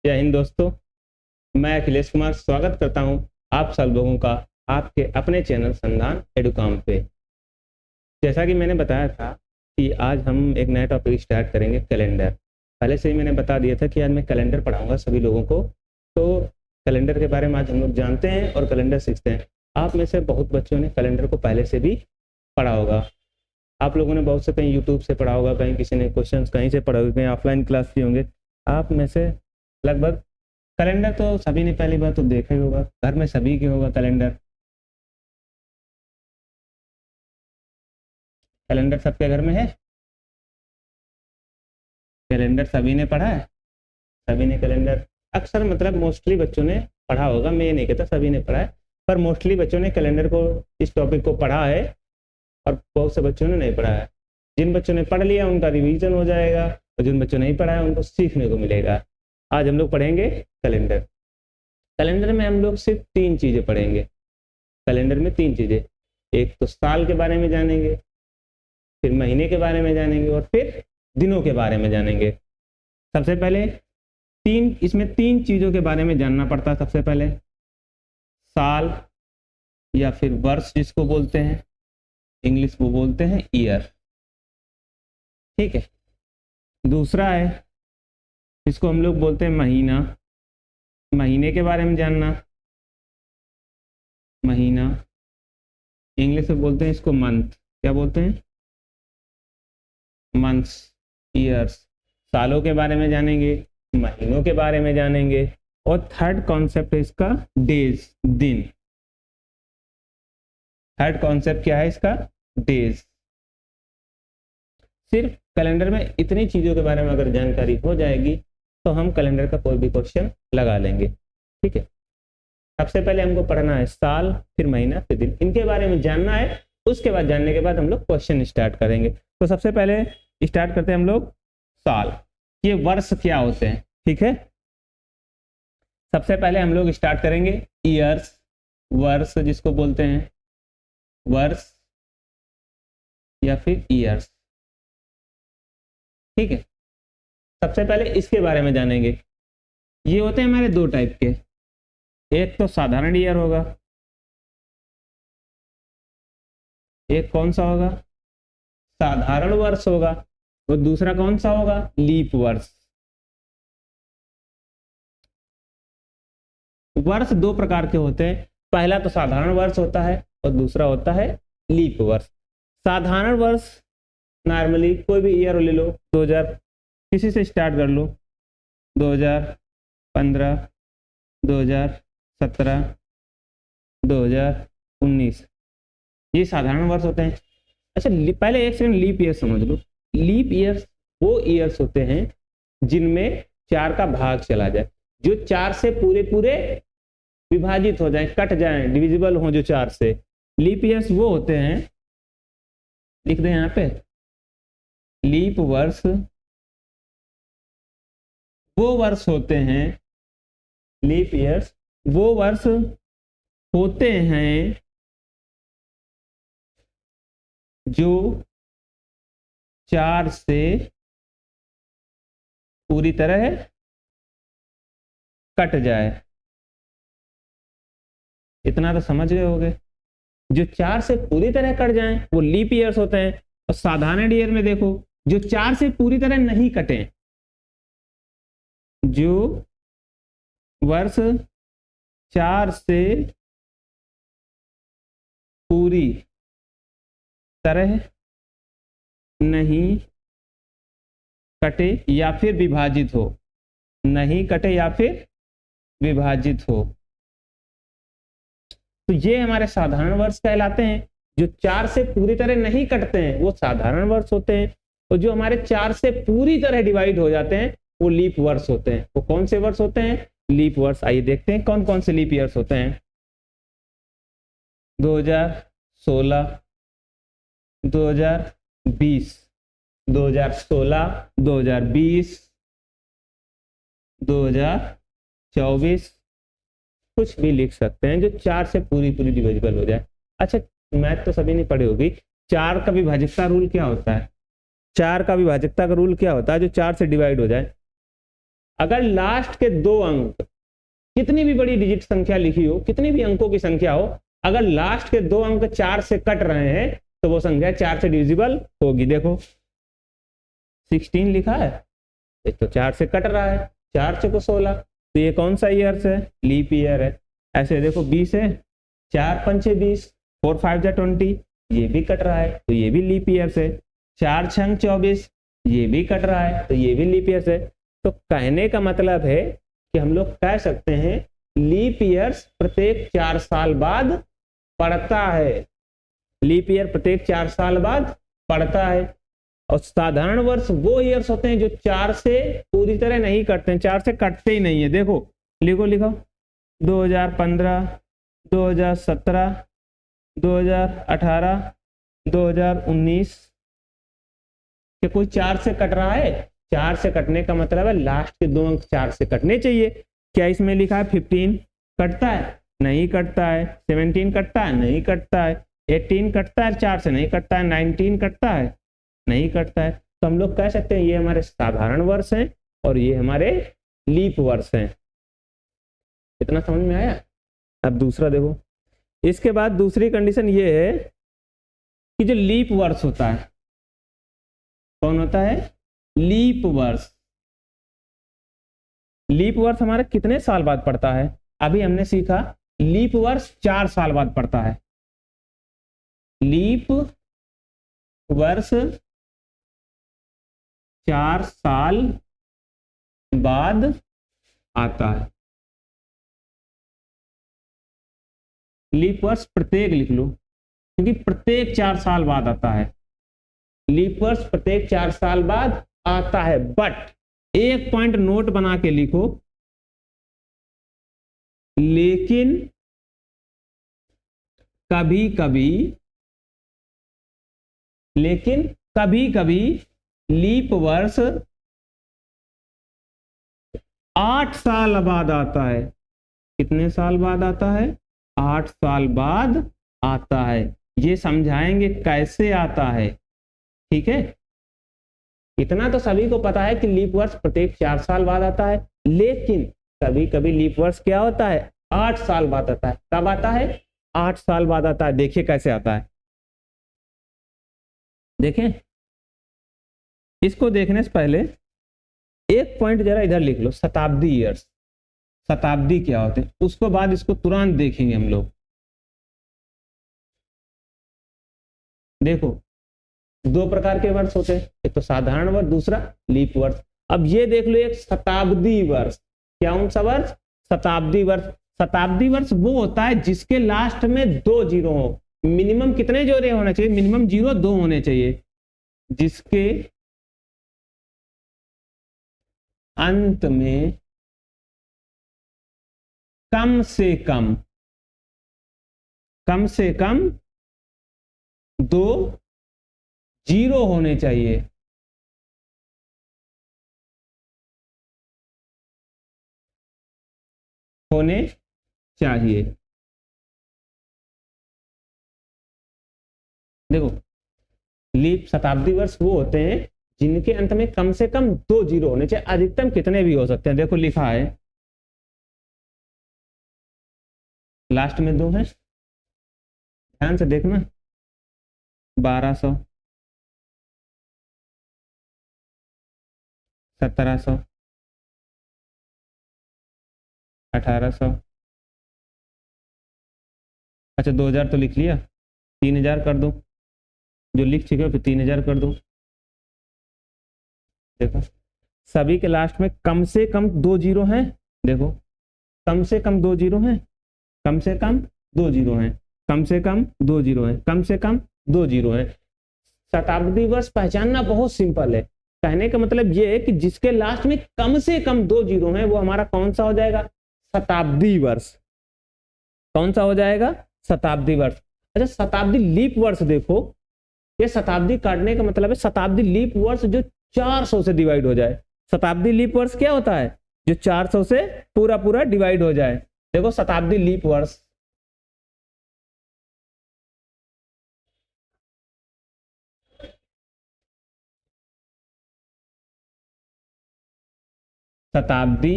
जय हिंद दोस्तों। मैं अखिलेश कुमार स्वागत करता हूं आप सब लोगों का आपके अपने चैनल संधान एडुकॉम पे। जैसा कि मैंने बताया था कि आज हम एक नया टॉपिक स्टार्ट करेंगे, कैलेंडर। पहले से ही मैंने बता दिया था कि आज मैं कैलेंडर पढ़ाऊंगा सभी लोगों को। तो कैलेंडर के बारे में आज हम लोग जानते हैं और कैलेंडर सीखते हैं। आप में से बहुत बच्चों ने कैलेंडर को पहले से भी पढ़ा होगा। आप लोगों ने बहुत से कहीं यूट्यूब से पढ़ा होगा, कहीं किसी ने क्वेश्चन कहीं से पढ़ा होगा, कहीं ऑफलाइन क्लास किए होंगे। आप में से लगभग कैलेंडर तो सभी ने पहली बार तो देखा ही होगा, घर में सभी के होगा कैलेंडर। कैलेंडर सबके घर में है। कैलेंडर सभी ने पढ़ा है। सभी ने कैलेंडर अक्सर मतलब मोस्टली बच्चों ने पढ़ा होगा। मैं ये नहीं कहता सभी ने पढ़ा है, पर मोस्टली बच्चों ने कैलेंडर को, इस टॉपिक को पढ़ा है और बहुत से बच्चों ने नहीं पढ़ा है। जिन बच्चों ने पढ़ लिया उनका रिवीजन हो जाएगा और जिन बच्चों ने नहीं पढ़ा है उनको सीखने को मिलेगा। आज हम लोग पढ़ेंगे कैलेंडर। कैलेंडर में हम लोग सिर्फ 3 चीज़ें पढ़ेंगे। कैलेंडर में 3 चीज़ें, एक तो साल के बारे में जानेंगे, फिर महीने के बारे में जानेंगे और फिर दिनों के बारे में जानेंगे। सबसे पहले इसमें 3 चीज़ों के बारे में जानना पड़ता है। सबसे पहले साल या फिर वर्ष जिसको बोलते हैं, इंग्लिश वो बोलते हैं ईयर। ठीक है। दूसरा है इसको हम लोग बोलते हैं महीना। महीने के बारे में जानना, महीना। इंग्लिश में बोलते हैं इसको मंथ। क्या बोलते हैं? Months, years. सालों के बारे में जानेंगे, महीनों के बारे में जानेंगे और थर्ड कॉन्सेप्ट है इसका डेज, दिन। थर्ड कॉन्सेप्ट क्या है इसका? डेज। सिर्फ कैलेंडर में इतनी चीज़ों के बारे में अगर जानकारी हो जाएगी तो हम कैलेंडर का कोई भी क्वेश्चन लगा लेंगे। ठीक है। सबसे पहले हमको पढ़ना है साल, फिर महीना, फिर दिन। इनके बारे में जानना है। उसके बाद जानने के बाद हम लोग क्वेश्चन स्टार्ट करेंगे। तो सबसे पहले स्टार्ट करते हैं हम लोग साल। ये वर्ष क्या होते हैं? ठीक है। सबसे पहले हम लोग स्टार्ट करेंगे ईयर्स, वर्ष जिसको बोलते हैं, वर्ष या फिर ईयर्स। ठीक है। सबसे पहले इसके बारे में जानेंगे। ये होते हैं हमारे 2 टाइप के। एक तो साधारण ईयर होगा, एक कौन सा होगा? साधारण वर्ष होगा। और दूसरा कौन सा होगा? लीप वर्ष। वर्ष 2 प्रकार के होते हैं। पहला तो साधारण वर्ष होता है और दूसरा होता है लीप वर्ष। साधारण वर्ष नॉर्मली कोई भी ईयर ले लो, 2000 किसी से स्टार्ट कर लो, 2015, 2017, 2019, ये साधारण वर्ष होते हैं। अच्छा, पहले एक सेकंड लीप ईयर समझ लो। लीप ईयर्स वो ईयर्स होते हैं जिनमें 4 का भाग चला जाए, जो 4 से पूरे पूरे विभाजित हो जाए, कट जाए, डिविजिबल हो जो 4 से। लीप ईयर्स वो होते हैं, लिख दें यहाँ पे, लीप वर्ष वो वर्ष होते हैं, लीप ईयर्स वो वर्ष होते हैं जो 4 से पूरी तरह कट जाए। इतना तो समझ गए होगे। जो 4 से पूरी तरह कट जाएं वो लीप ईयर्स होते हैं। और साधारण ईयर में देखो, जो 4 से पूरी तरह नहीं कटे, जो वर्ष 4 से पूरी तरह नहीं कटे या फिर विभाजित हो, नहीं कटे या फिर विभाजित हो, तो ये हमारे साधारण वर्ष कहलाते हैं। जो 4 से पूरी तरह नहीं कटते हैं वो साधारण वर्ष होते हैं, और जो हमारे 4 से पूरी तरह डिवाइड हो जाते हैं वो लीप वर्ष होते हैं। वो कौन से वर्ष होते हैं? लीप वर्ष। आइए देखते हैं कौन कौन से लीप ईयर्स होते हैं। 2016, 2020, 2016, 2020, 2024, कुछ भी लिख सकते हैं जो 4 से पूरी पूरी डिविजिबल हो जाए। अच्छा, मैथ तो सभी ने पढ़ी होगी। 4 का विभाजकता रूल क्या होता है? 4 का विभाजकता का रूल क्या होता है जो 4 से डिवाइड हो जाए? अगर लास्ट के 2 अंक, कितनी भी बड़ी डिजिट संख्या लिखी हो, कितनी भी अंकों की संख्या हो, अगर लास्ट के 2 अंक 4 से कट रहे हैं तो वो संख्या 4 से डिविजिबल होगी। देखो 16 लिखा है, एक तो 4 से कट रहा है, 4 से को 16, तो ये कौन सा ईयर है? लीप ईयर है। ऐसे देखो 20 है, 4 पंचे 20, 4 5 जा 20, ये भी कट रहा है तो ये भी लीप ईयर से। 4 छंग 24, ये भी कट रहा है तो ये भी लीप ईयर से। तो कहने का मतलब है कि हम लोग कह सकते हैं लीप ईयर्स प्रत्येक 4 साल बाद पड़ता है। लीप ईयर प्रत्येक 4 साल बाद पड़ता है। और साधारण वर्ष वो ईयर्स होते हैं जो 4 से पूरी तरह नहीं कटते हैं, 4 से कटते ही नहीं है। देखो लिखो लिखो 2015, 2017, 2018, 2019 के कोई 4 से कट रहा है? 4 से कटने का मतलब है लास्ट के 2 अंक 4 से कटने चाहिए। क्या इसमें लिखा है 15 कटता है? नहीं कटता है। 17 कटता है? नहीं कटता है। 18 कटता है? 4 से नहीं कटता है। 19 कटता है? नहीं कटता है। तो हम लोग कह सकते हैं ये हमारे साधारण वर्ष हैं और ये हमारे लीप वर्ष हैं। इतना समझ में आया? अब दूसरा देखो, इसके बाद दूसरी कंडीशन ये है कि जो लीप वर्ष होता है, कौन होता है? लीप वर्ष। लीप वर्ष हमारा कितने साल बाद पड़ता है? अभी हमने सीखा लीप वर्ष 4 साल बाद पड़ता है। लीप वर्ष 4 साल बाद आता है। लीप वर्ष प्रत्येक लिख लो, क्योंकि प्रत्येक 4 साल बाद आता है। लीप वर्ष प्रत्येक 4 साल बाद आता है, बट एक पॉइंट नोट बना के लिखो, लेकिन कभी कभी लीप वर्ष 8 साल बाद आता है। कितने साल बाद आता है? 8 साल बाद आता है। ये समझाएंगे कैसे आता है, ठीक है? इतना तो सभी को पता है कि लीप वर्ष प्रत्येक 4 साल बाद आता है, लेकिन कभी कभी लीप वर्ष क्या होता है? 8 साल बाद आता है। कब आता है? 8 साल बाद आता है। देखिए कैसे आता है, देखें। इसको देखने से पहले एक पॉइंट जरा इधर लिख लो, शताब्दी ईयर्स। शताब्दी क्या होते हैं, उसको बाद इसको तुरंत देखेंगे हम लोग। देखो 2 प्रकार के वर्ष होते हैं, एक तो साधारण वर्ष, दूसरा लीप वर्ष। अब ये देख लो एक शताब्दी वर्ष। क्या कौन सा वर्ष? शताब्दी वर्ष। शताब्दी वर्ष वो होता है जिसके लास्ट में 2 जीरो हो। मिनिमम कितने जोड़े होने चाहिए? मिनिमम 0 2 होने चाहिए। जिसके अंत में कम से कम 2 जीरो होने चाहिए। होने चाहिए। देखो लीप शताब्दी वर्ष वो होते हैं जिनके अंत में कम से कम 2 जीरो होने चाहिए। अधिकतम कितने भी हो सकते हैं। देखो लिखा है लास्ट में 2 है, ध्यान से देखना। 1200, 1700, 1800, अच्छा 2000 तो लिख लिया, 3000 कर दो। जो लिख चुके हो फिर 3000 कर दो। देखो सभी के लास्ट में कम से कम 2 जीरो हैं। देखो कम से कम 2 जीरो हैं, कम से कम 2 जीरो हैं, कम से कम 2 जीरो हैं, कम से कम 2 जीरो हैं। शताब्दी वर्ष पहचानना बहुत सिंपल है। कहने का मतलब ये है कि जिसके लास्ट में कम से कम 2 जीरो हैं वो हमारा कौन सा हो जाएगा? शताब्दी वर्ष। कौन सा हो जाएगा? शताब्दी वर्ष। अच्छा शताब्दी लीप वर्ष देखो, ये शताब्दी काटने का मतलब है शताब्दी लीप वर्ष जो 400 से डिवाइड हो जाए। शताब्दी लीप वर्ष क्या होता है? जो 400 से पूरा पूरा डिवाइड हो जाए। देखो शताब्दी लीप वर्ष शताब्दी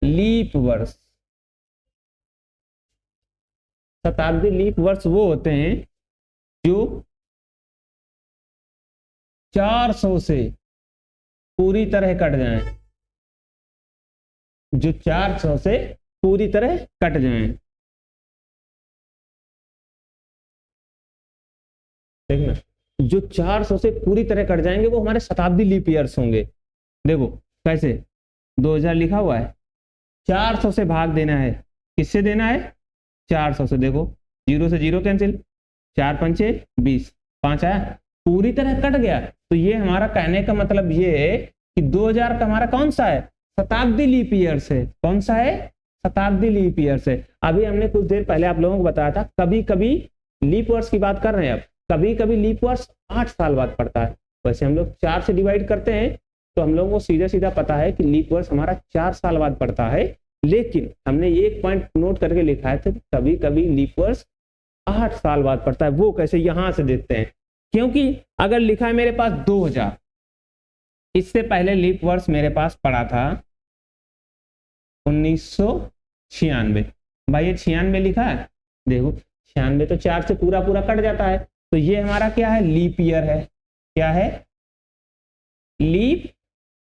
लीप वर्ष। शताब्दी लीप वर्ष वो होते हैं जो 400 से पूरी तरह कट जाएं, जो 400 से पूरी तरह कट जाएं। देखना, जो 400 से पूरी तरह कट जाएंगे वो हमारे शताब्दी लीप ईयर्स होंगे। देखो कैसे, 2000 लिखा हुआ है, 400 से भाग देना है, किससे देना है, 400 से। देखो 0 से 0 कैंसिल, 4 पंचे 20, 5 आया, पूरी तरह कट गया। तो ये हमारा कहने का मतलब ये है कि 2000 का हमारा कौन सा है, शताब्दी लीप ईयर्स है। कौन सा है, शताब्दी लीप ईयर्स है। अभी हमने कुछ देर पहले आप लोगों को बताया था, कभी कभी लीप वर्ष की बात कर रहे हैं, अब कभी कभी लीप वर्ष 8 साल बाद पड़ता है। वैसे हम लोग 4 से डिवाइड करते हैं तो हम लोगों को सीधा सीधा पता है कि लीप वर्ष हमारा 4 साल बाद पड़ता है, लेकिन हमने एक पॉइंट नोट करके लिखा है कि कभी कभी लीप वर्ष 8 साल बाद पड़ता है। वो कैसे, यहां से देखते हैं। क्योंकि अगर लिखा है मेरे पास 2000, इससे पहले लीप वर्ष मेरे पास पड़ा था 1996। भाई ये 96 लिखा है, देखो 96 तो 4 से पूरा पूरा कट जाता है, तो ये हमारा क्या है, लीप ईयर है। क्या है, लीप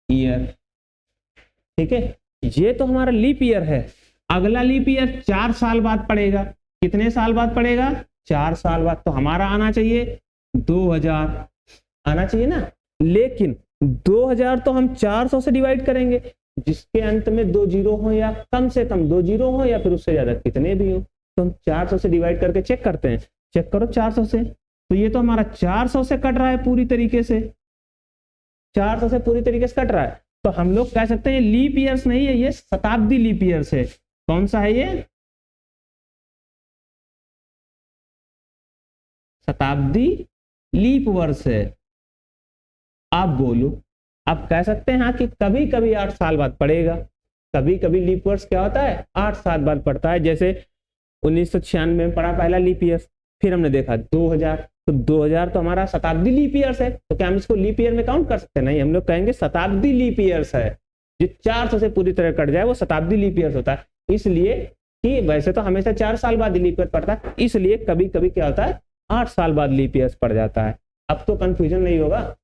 ईयर। ठीक है, ये तो हमारा लीप ईयर है। अगला लीप ईयर 4 साल बाद पड़ेगा। कितने साल बाद पड़ेगा, 4 साल बाद। तो हमारा आना चाहिए 2000, आना चाहिए ना। लेकिन 2000 तो हम 400 से डिवाइड करेंगे, जिसके अंत में 2 जीरो हो या कम से कम 2 जीरो हो या फिर उससे ज्यादा कितने भी हो, तो हम 400 से डिवाइड करके चेक करते हैं। चेक करो 400 से, तो ये तो हमारा 400 से कट रहा है पूरी तरीके से, 400 से पूरी तरीके से कट रहा है। तो हम लोग कह सकते हैं लीप ईयर्स नहीं है, ये शताब्दी लीप ईयर्स है। कौन सा है ये, शताब्दी लीप वर्ष है। आप बोलो, आप कह सकते हैं हाँ कि कभी कभी 8 साल बाद पड़ेगा। कभी कभी लीप वर्ष क्या होता है, 8 साल बाद पड़ता है। जैसे 1996 में पड़ा पहला लीप ईयर, फिर हमने देखा 2000, तो 2000 तो हमारा शताब्दी लीप ईयर्स है। तो क्या हम इसको लीप ईयर में काउंट कर सकते हैं, नहीं, हम लोग कहेंगे शताब्दी लीप ईयर्स है। जो 400 से पूरी तरह कट जाए वो शताब्दी लीप ईयर्स होता है। इसलिए कि वैसे तो हमेशा 4 साल बाद लीप ईयर पड़ता है, इसलिए कभी कभी क्या होता है, 8 साल बाद लीप ईयर्स पड़ जाता है। अब तो कंफ्यूजन नहीं होगा,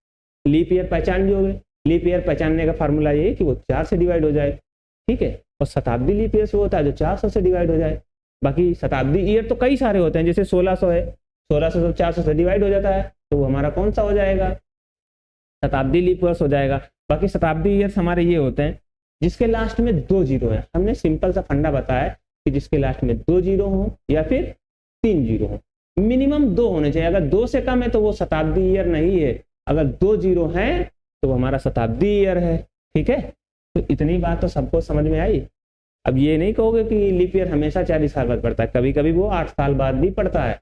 लीप ईयर पहचान लियोगे। लीप ईयर पहचानने का फार्मूला ये है कि वो 4 से डिवाइड हो जाए, ठीक है। और शताब्दी लीप ईयर वो होता है जो 400 से डिवाइड हो जाए। बाकी शताब्दी ईयर तो कई सारे होते हैं, जैसे 1600 है, 1600 तो 400 से डिवाइड हो जाता है, तो वो हमारा कौन सा हो जाएगा, शताब्दी लीप वर्ष हो जाएगा। बाकी शताब्दी ईयर्स हमारे ये होते हैं जिसके लास्ट में 2 जीरो है। हमने सिंपल सा फंडा बताया कि जिसके लास्ट में 2 जीरो हो या फिर 3 जीरो हो, मिनिमम 2 होने चाहिए। अगर 2 से कम है तो वो शताब्दी ईयर नहीं है, अगर 2 जीरो है तो वो हमारा शताब्दी ईयर है। ठीक है, तो इतनी बात तो सबको समझ में आई। अब ये नहीं कहोगे कि लीप ईयर हमेशा 40 साल बाद पड़ता है, कभी कभी वो 8 साल बाद भी पड़ता है।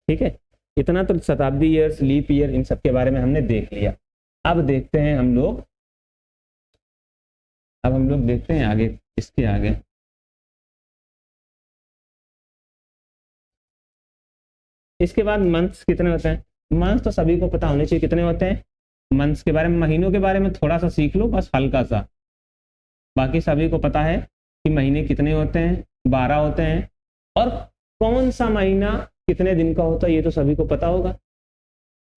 ठीक है, इतना तो शताब्दी ईयर्स, लीप ईयर, इन सब के बारे में हमने देख लिया। अब देखते हैं हम लोग, देखते हैं आगे, इसके आगे। इसके बाद मंथ्स कितने होते हैं, मंथ्स तो सभी को पता होने चाहिए कितने होते हैं। मंथ्स के बारे में, महीनों के बारे में थोड़ा सा सीख लो बस, हल्का सा। बाकी सभी को पता है कि महीने कितने होते हैं, 12 होते हैं। और कौन सा महीना कितने दिन का होता है ये तो सभी को पता होगा,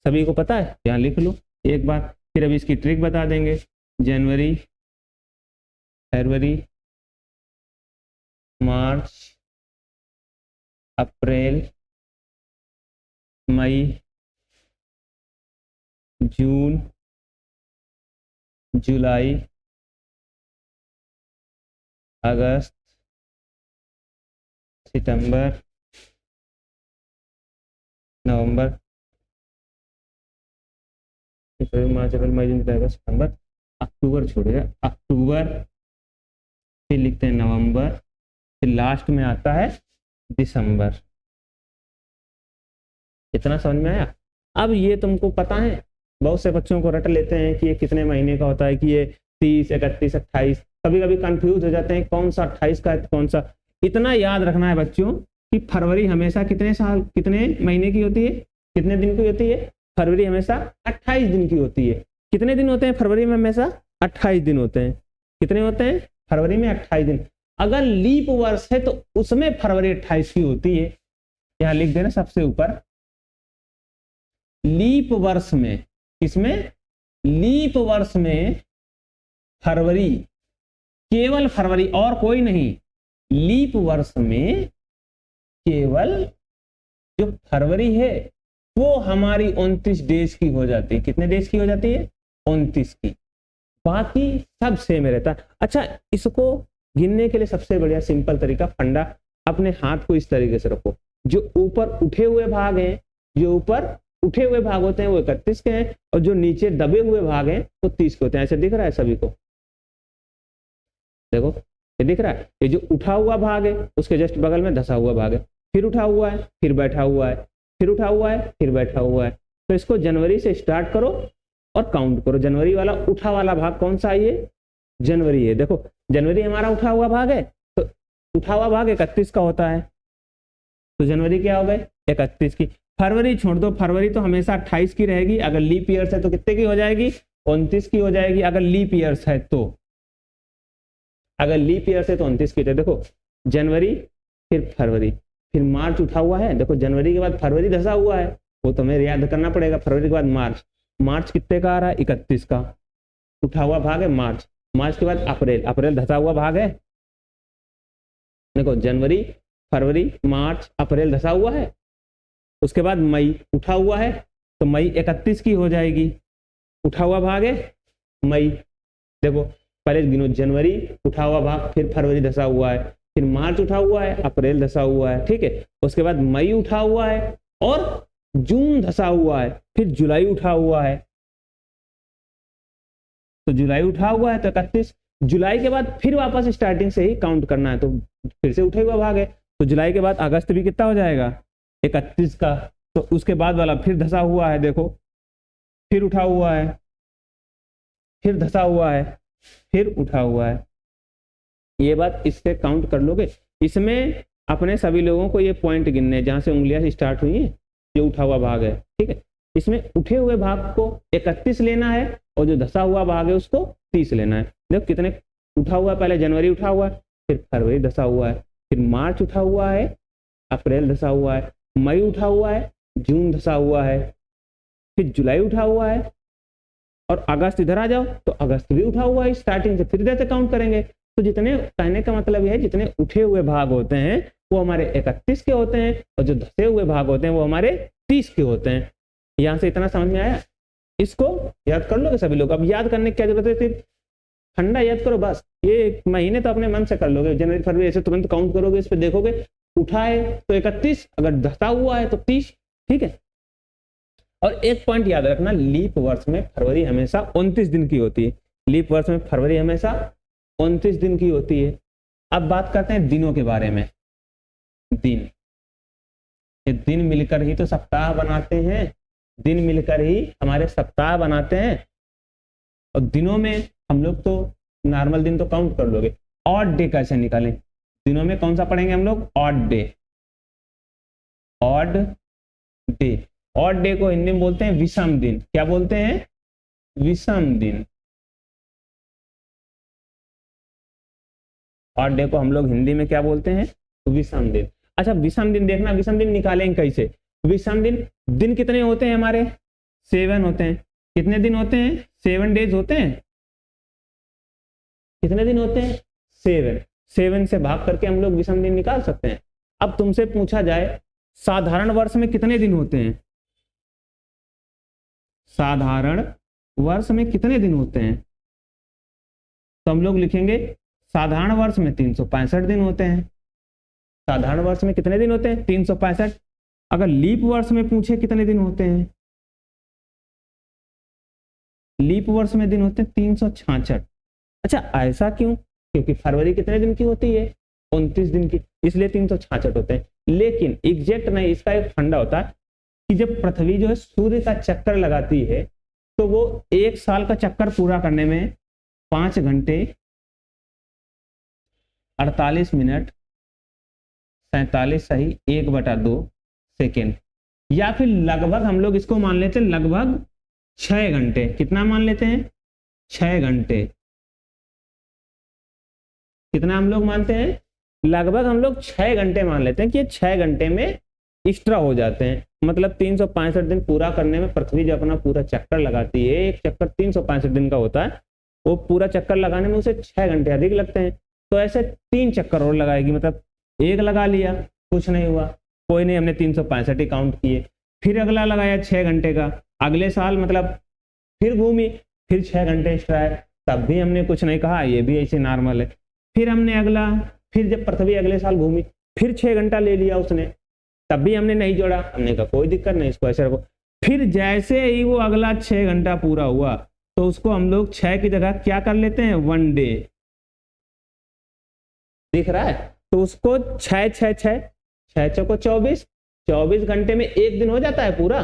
सभी को पता है, यहाँ लिख लो एक बार। फिर अभी इसकी ट्रिक बता देंगे। जनवरी, फरवरी, मार्च, अप्रैल, मई, जून, जुलाई, अगस्त, सितंबर, नवंबर, मार्च, अप्रैल, मई, जून, जुलाई, अगस्त, सितंबर, अक्टूबर छोड़ेगा, अक्टूबर, फिर लिखते हैं नवंबर, फिर लास्ट में आता है दिसंबर। इतना समझ में आया। अब ये तुमको पता है, बहुत से बच्चों को रट लेते हैं कि ये कितने महीने का होता है, कि ये 30, 31, 28, कभी कभी कंफ्यूज हो जाते हैं कौन सा 28 का है कौन सा। इतना याद रखना है बच्चों कि फरवरी हमेशा कितने महीने की होती है, कितने दिन की होती है, फरवरी हमेशा 28 दिन की होती है। कितने दिन होते हैं फरवरी में, हमेशा 28 दिन होते हैं। कितने होते हैं? फरवरी में 28 दिन। अगर लीप वर्ष है तो उसमें फरवरी 28 की होती है। यहां लिख देना सबसे ऊपर, लीप वर्ष में, किसमें? लीप वर्ष में फरवरी, केवल फरवरी और कोई नहीं। लीप वर्ष में केवल जो फरवरी है वो हमारी 29 डेज की हो जाती है। कितने डेज की हो जाती है? 29 की। बाकी सब सेम रहता है। अच्छा, इसको गिनने के लिए सबसे बढ़िया सिंपल तरीका, फंडा, अपने हाथ को इस तरीके से रखो, जो ऊपर उठे हुए भाग हैं, जो ऊपर उठे हुए भाग होते हैं वो 31 के हैं, और जो नीचे दबे हुए भाग हैं वो 30 के होते हैं। ऐसे दिख रहा है सभी को? देखो ये दिख रहा है, ये जो उठा हुआ भाग है उसके जस्ट बगल में धसा हुआ भाग है, फिर उठा हुआ है, फिर बैठा हुआ है, फिर उठा हुआ है, फिर बैठा हुआ है। तो इसको जनवरी से स्टार्ट करो और काउंट करो। जनवरी वाला उठा वाला भाग कौन सा है? ये जनवरी है। देखो जनवरी हमारा उठा हुआ भाग है, तो उठा हुआ भाग 31 का होता है, तो जनवरी क्या हो गए? 31 की। फरवरी छोड़ दो, फरवरी तो हमेशा 28 की रहेगी। अगर लीप ईयर्स है तो कितने की हो जाएगी? 29 की हो जाएगी, अगर लीप ईयर्स है तो। अगर लीप ईयर से तो 29 की। देखो जनवरी, फिर फरवरी, फिर मार्च उठा हुआ है। देखो जनवरी के बाद फरवरी धसा हुआ है, वो तो हमें याद करना पड़ेगा। फरवरी के बाद मार्च, मार्च कितने का आ रहा है? 31 का। उठा हुआ भाग है मार्च। मार्च के बाद अप्रैल, अप्रैल धसा हुआ भाग है। देखो जनवरी, फरवरी, मार्च, अप्रैल धसा हुआ है। उसके बाद मई उठा हुआ है, तो मई 31 की हो जाएगी। उठा हुआ भाग है मई। देखो पहले गिनो, जनवरी उठा हुआ भाग, फिर फरवरी धसा हुआ है, फिर मार्च उठा हुआ है, अप्रैल धसा हुआ है, ठीक है। उसके बाद मई उठा हुआ है और जून धसा हुआ है, फिर जुलाई उठा हुआ है। तो जुलाई उठा हुआ है तो 31। जुलाई के बाद फिर वापस स्टार्टिंग से ही काउंट करना है, तो फिर से उठा हुआ भाग है। तो जुलाई के बाद अगस्त भी कितना हो जाएगा? 31 का। तो उसके बाद वाला फिर धसा हुआ है, देखो फिर उठा हुआ है, फिर धसा हुआ है, फिर उठा हुआ है। ये बात इससे काउंट कर लोगे। इसमें अपने सभी लोगों को ये पॉइंट गिनने, जहां से उंगलियां स्टार्ट हुई है, ये उठा हुआ भाग है, ठीक है। इसमें उठे हुए भाग को 31 लेना है और जो धसा हुआ भाग है उसको 30 लेना है। देखो कितने उठा हुआ है, पहले जनवरी उठा हुआ है, फिर फरवरी धसा हुआ है, फिर मार्च उठा हुआ है, अप्रैल धसा हुआ है, मई उठा हुआ है, जून धसा हुआ है, फिर जुलाई उठा हुआ है, और अगस्त इधर आ जाओ तो अगस्त भी उठा हुआ है स्टार्टिंग से। फिर इधर से काउंट करेंगे। तो जितने, कहने का मतलब यह है, जितने उठे हुए भाग होते हैं वो हमारे 31 के होते हैं, और जो धसे हुए भाग होते हैं वो हमारे 30 के होते हैं। यहां से इतना समझ में आया? इसको याद कर लोगे सभी लोग। अब याद करने की क्या जरूरत है? सिर्फ ठंडा याद करो बस। ये महीने तो अपने मन से कर लोगे, जनवरी फरवरी ऐसे तुरंत काउंट करोगे, इस पर देखोगे, उठा है तो 31, अगर धसा हुआ है तो 30, ठीक है। और एक पॉइंट याद रखना, लीप वर्ष में फरवरी हमेशा 29 दिन की होती है। लीप वर्ष में फरवरी हमेशा 29 दिन की होती है। अब बात करते हैं दिनों के बारे में। दिन, ये दिन मिलकर ही तो सप्ताह बनाते हैं, दिन मिलकर ही हमारे सप्ताह बनाते हैं। और दिनों में हम लोग तो नॉर्मल दिन तो काउंट कर लोगे। ऑड डे कैसे निकालें? दिनों में कौन सा पढ़ेंगे हम लोग? Odd day. Odd day, odd day को हिंदी में बोलते हैं विषम दिन। क्या बोलते हैं? विषम दिन। ऑड डे को हम लोग हिंदी में क्या बोलते हैं? विषम दिन। अच्छा विषम दिन देखना, विषम दिन निकालेंगे कैसे? विषम दिन, दिन कितने होते हैं हमारे? 7 होते हैं। कितने दिन होते हैं? 7 डेज होते हैं। कितने दिन होते हैं? 7। 7 से भाग करके हम लोग विषम दिन निकाल सकते हैं। अब तुमसे पूछा जाए साधारण वर्ष में कितने दिन होते हैं? साधारण वर्ष में कितने दिन होते हैं? तो हम लोग लिखेंगे साधारण वर्ष में 365 दिन होते हैं। साधारण वर्ष में कितने दिन होते हैं? 365। अगर लीप वर्ष में पूछे कितने दिन होते हैं? लीप वर्ष में दिन होते हैं 366। अच्छा ऐसा क्यों? क्योंकि फरवरी कितने दिन की होती है? 29 दिन की, इसलिए 366 होते हैं। लेकिन एग्जैक्ट नहीं, इसका एक फंडा होता है कि जब पृथ्वी जो है सूर्य का चक्कर लगाती है तो वो 1 साल का चक्कर पूरा करने में 5 घंटे 48 मिनट 47 सही 1/2 सेकेंड, या फिर लगभग हम लोग इसको मान लेते हैं लगभग 6 घंटे। कितना मान लेते हैं? 6 घंटे। कितना हम लोग मानते हैं, लगभग हम लोग 6 घंटे मान लेते हैं कि 6 घंटे में एक्स्ट्रा हो जाते हैं। मतलब 365 दिन पूरा करने में पृथ्वी जो अपना पूरा चक्कर लगाती है, एक चक्कर 365 दिन का होता है, वो पूरा चक्कर लगाने में उसे 6 घंटे अधिक लगते हैं। तो ऐसे 3 चक्कर और लगाएगी, मतलब एक लगा लिया, कुछ नहीं हुआ, कोई नहीं, हमने 365 ही काउंट किए। फिर अगला लगाया 6 घंटे का, अगले साल मतलब फिर घूमी, फिर 6 घंटे एक्स्ट्रा है, तब भी हमने कुछ नहीं कहा, ये भी ऐसे नॉर्मल है। फिर हमने अगला, फिर जब पृथ्वी अगले साल घूमी, फिर 6 घंटा ले लिया उसने, तब भी हमने नहीं जोड़ा, हमने कहा कोई दिक्कत नहीं, इसको ऐसे रखो। फिर जैसे ही वो अगला 6 घंटा पूरा हुआ तो उसको हम लोग 6 की जगह क्या कर लेते हैं, 1 डे, दिख रहा है। तो उसको 6 6 6 6 चौको 24, 24 घंटे में एक दिन हो जाता है पूरा।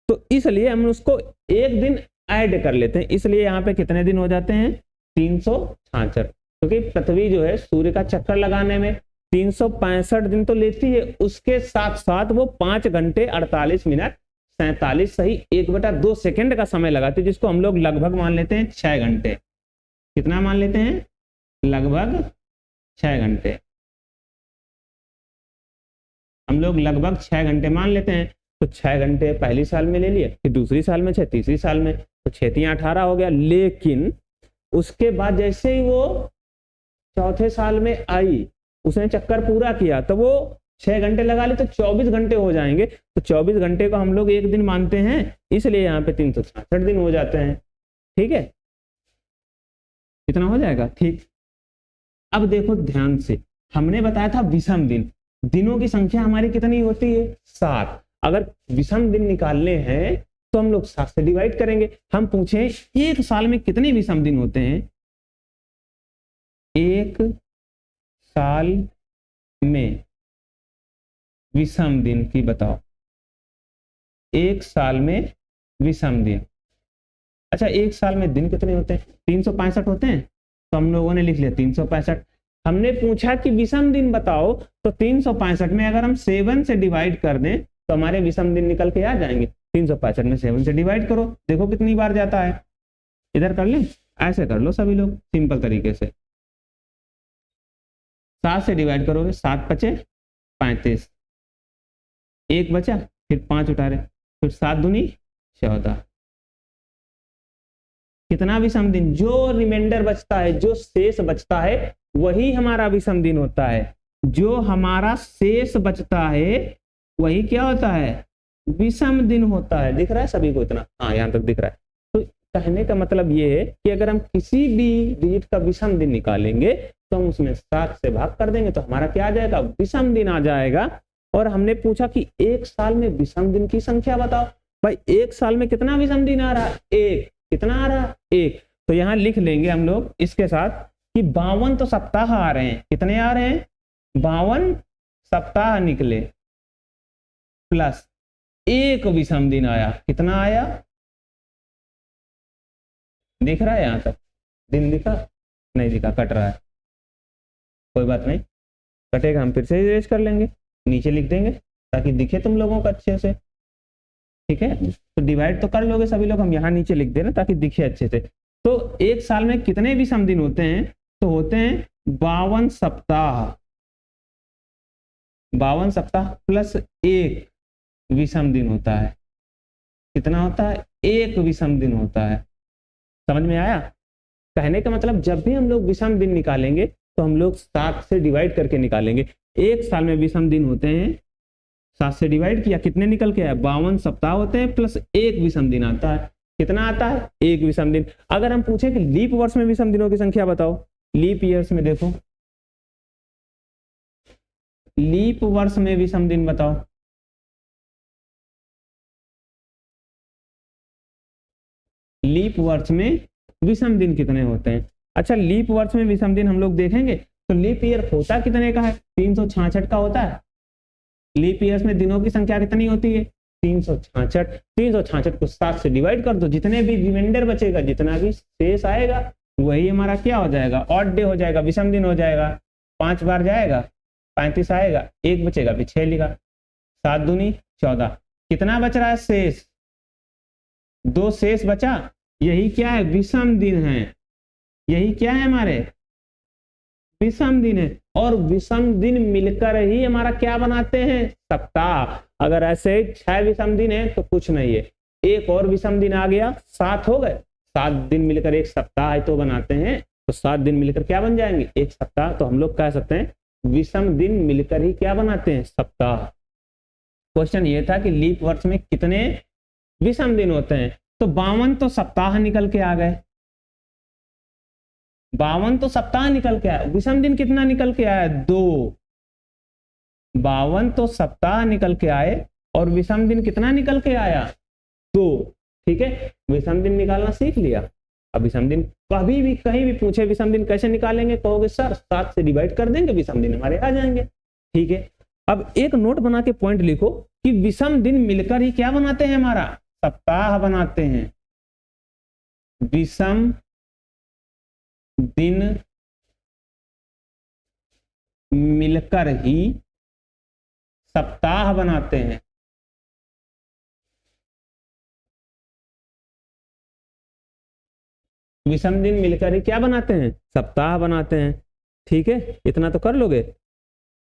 तो इसलिए हम उसको एक दिन ऐड कर लेते हैं, इसलिए यहाँ पे कितने दिन हो जाते हैं, 366। क्योंकि पृथ्वी जो है सूर्य का चक्कर लगाने में 365 दिन तो लेती है, उसके साथ साथ वो 5 घंटे 48 मिनट 47 सही 1/2 सेकंड का समय लगाती है, जिसको हम लोग लगभग मान लेते हैं 6 घंटे। कितना मान लेते हैं, लगभग 6 घंटे, हम लोग लगभग 6 घंटे मान लेते हैं। तो 6 घंटे पहली साल में ले लिए, फिर दूसरी साल में 6, तीसरी साल में, तो 6 × 18 हो गया। लेकिन उसके बाद जैसे ही वो चौथे साल में आई, उसने चक्कर पूरा किया, तो वो 6 घंटे लगा ले तो 24 घंटे हो जाएंगे। तो 24 घंटे को हम लोग एक दिन मानते हैं, इसलिए यहाँ पे 366 दिन हो जाते हैं। ठीक है, कितना हो जाएगा, ठीक। अब देखो ध्यान से, हमने बताया था विषम दिन, दिनों की संख्या हमारी कितनी होती है, 7। अगर विषम दिन निकालने हैं तो हम लोग 7 से डिवाइड करेंगे। हम पूछे एक साल में कितने विषम दिन होते हैं, एक साल में विषम दिन की बताओ, एक साल में विषम दिन। अच्छा, एक साल में दिन कितने होते हैं, 365 होते हैं, तो हम लोगों ने लिख लिया 365। हमने पूछा कि विषम दिन बताओ, तो 365 में अगर हम 7 से डिवाइड कर दें तो हमारे विषम दिन निकल के आ जाएंगे। 365 में 7 से डिवाइड करो, देखो कितनी बार जाता है। इधर कर लें, ऐसे कर लो सभी लोग सिंपल तरीके से। 7 से डिवाइड करोगे, 7 × 5 = 35, एक बचा, फिर 5 उतारे, फिर 7 दूनी 14। कितना विषम दिन, जो रिमाइंडर बचता है, जो शेष बचता है, वही हमारा विषम दिन होता है। जो हमारा शेष बचता है वही क्या होता है, विषम दिन होता है। दिख रहा है सभी को इतना, हाँ यहाँ तक दिख रहा है। तो कहने का मतलब ये है कि अगर हम किसी भी डिजिट का विषम दिन निकालेंगे तो हम उसमें 7 से भाग कर देंगे, तो हमारा क्या आ जाएगा, विषम दिन आ जाएगा। और हमने पूछा कि एक साल में विषम दिन की संख्या बताओ। भाई एक साल में कितना विषम दिन आ रहा है, एक। कितना आ रहा है, एक। तो यहाँ लिख लेंगे हम लोग इसके साथ कि 52 तो सप्ताह आ रहे हैं। कितने आ रहे हैं, 52 सप्ताह निकले, प्लस एक विषम दिन आया। कितना आया, दिख रहा है यहाँ तक, दिन दिखा, नहीं दिखा, कट रहा है, कोई बात नहीं, कटेगा, हम फिर से इरेज कर लेंगे, नीचे लिख देंगे ताकि दिखे तुम लोगों को अच्छे से। ठीक है, तो डिवाइड तो कर लोगे सभी लोग, हम यहाँ नीचे लिख देना ताकि दिखे अच्छे से। तो एक साल में कितने विषम दिन होते हैं, तो होते हैं 52 सप्ताह, 52 सप्ताह प्लस एक विषम दिन होता है। कितना होता है, एक विषम दिन होता है। समझ में आया, कहने का मतलब जब भी हम लोग विषम दिन निकालेंगे तो हम लोग 7 से डिवाइड करके निकालेंगे। एक साल में विषम दिन होते हैं, 7 से डिवाइड किया, कितने निकल के आए, 52 सप्ताह होते हैं प्लस एक विषम दिन आता है। कितना आता है, एक विषम दिन। अगर हम पूछे कि लीप वर्ष में विषम दिनों की संख्या बताओ, लीप ईयर्स में देखो, लीप वर्ष में विषम दिन बताओ, लीप वर्ष में विषम दिन कितने होते हैं। अच्छा, लीप वर्ष में विषम दिन हम लोग देखेंगे तो लीप ईयर होता कितने का है, 366 का होता है। लीप ईयर्स में दिनों की संख्या कितनी होती है, 366। 366 को 7 से डिवाइड कर दो, जितने भी रिमाइंडर बचेगा, जितना भी शेष आएगा, वही हमारा क्या हो जाएगा, ऑड डे हो जाएगा, विषम दिन हो जाएगा। 5 बार जाएगा, 35 आएगा, एक बचेगा, फिर 6 लिखा, 7 दूनी 14। कितना बच रहा है, शेष 2 शेष बचा, यही क्या है, विषम दिन है। यही क्या है हमारे विषम दिन है, और विषम दिन मिलकर ही हमारा क्या बनाते हैं, सप्ताह। अगर ऐसे 6 विषम दिन है तो कुछ नहीं है, एक और विषम दिन आ गया, 7 हो गए, 7 दिन मिलकर एक सप्ताह है तो बनाते हैं, तो 7 दिन मिलकर क्या बन जाएंगे, एक सप्ताह। तो हम लोग कह सकते हैं विषम दिन मिलकर ही क्या बनाते हैं, सप्ताह। क्वेश्चन ये था कि लीप वर्ष में कितने विषम दिन होते हैं, तो 52 तो सप्ताह निकल के आ गए, 52 तो सप्ताह निकल के आया। विषम दिन कितना निकल के आया, 2। 52 तो सप्ताह निकल के आए और विषम दिन कितना निकल के आया, 2। ठीक है, विषम दिन निकालना सीख लिया। अब विषम दिन कभी भी कहीं भी पूछे विषम दिन कैसे निकालेंगे, कहोगे सर 7 से डिवाइड कर देंगे, विषम दिन हमारे आ जाएंगे। ठीक है, अब एक नोट बना के पॉइंट लिखो कि विषम दिन मिलकर ही क्या बनाते हैं, हमारा सप्ताह बनाते हैं। विषम दिन मिलकर ही सप्ताह बनाते हैं। विषम दिन मिलकर ही क्या बनाते हैं, सप्ताह बनाते हैं। ठीक है, इतना तो कर लोगे,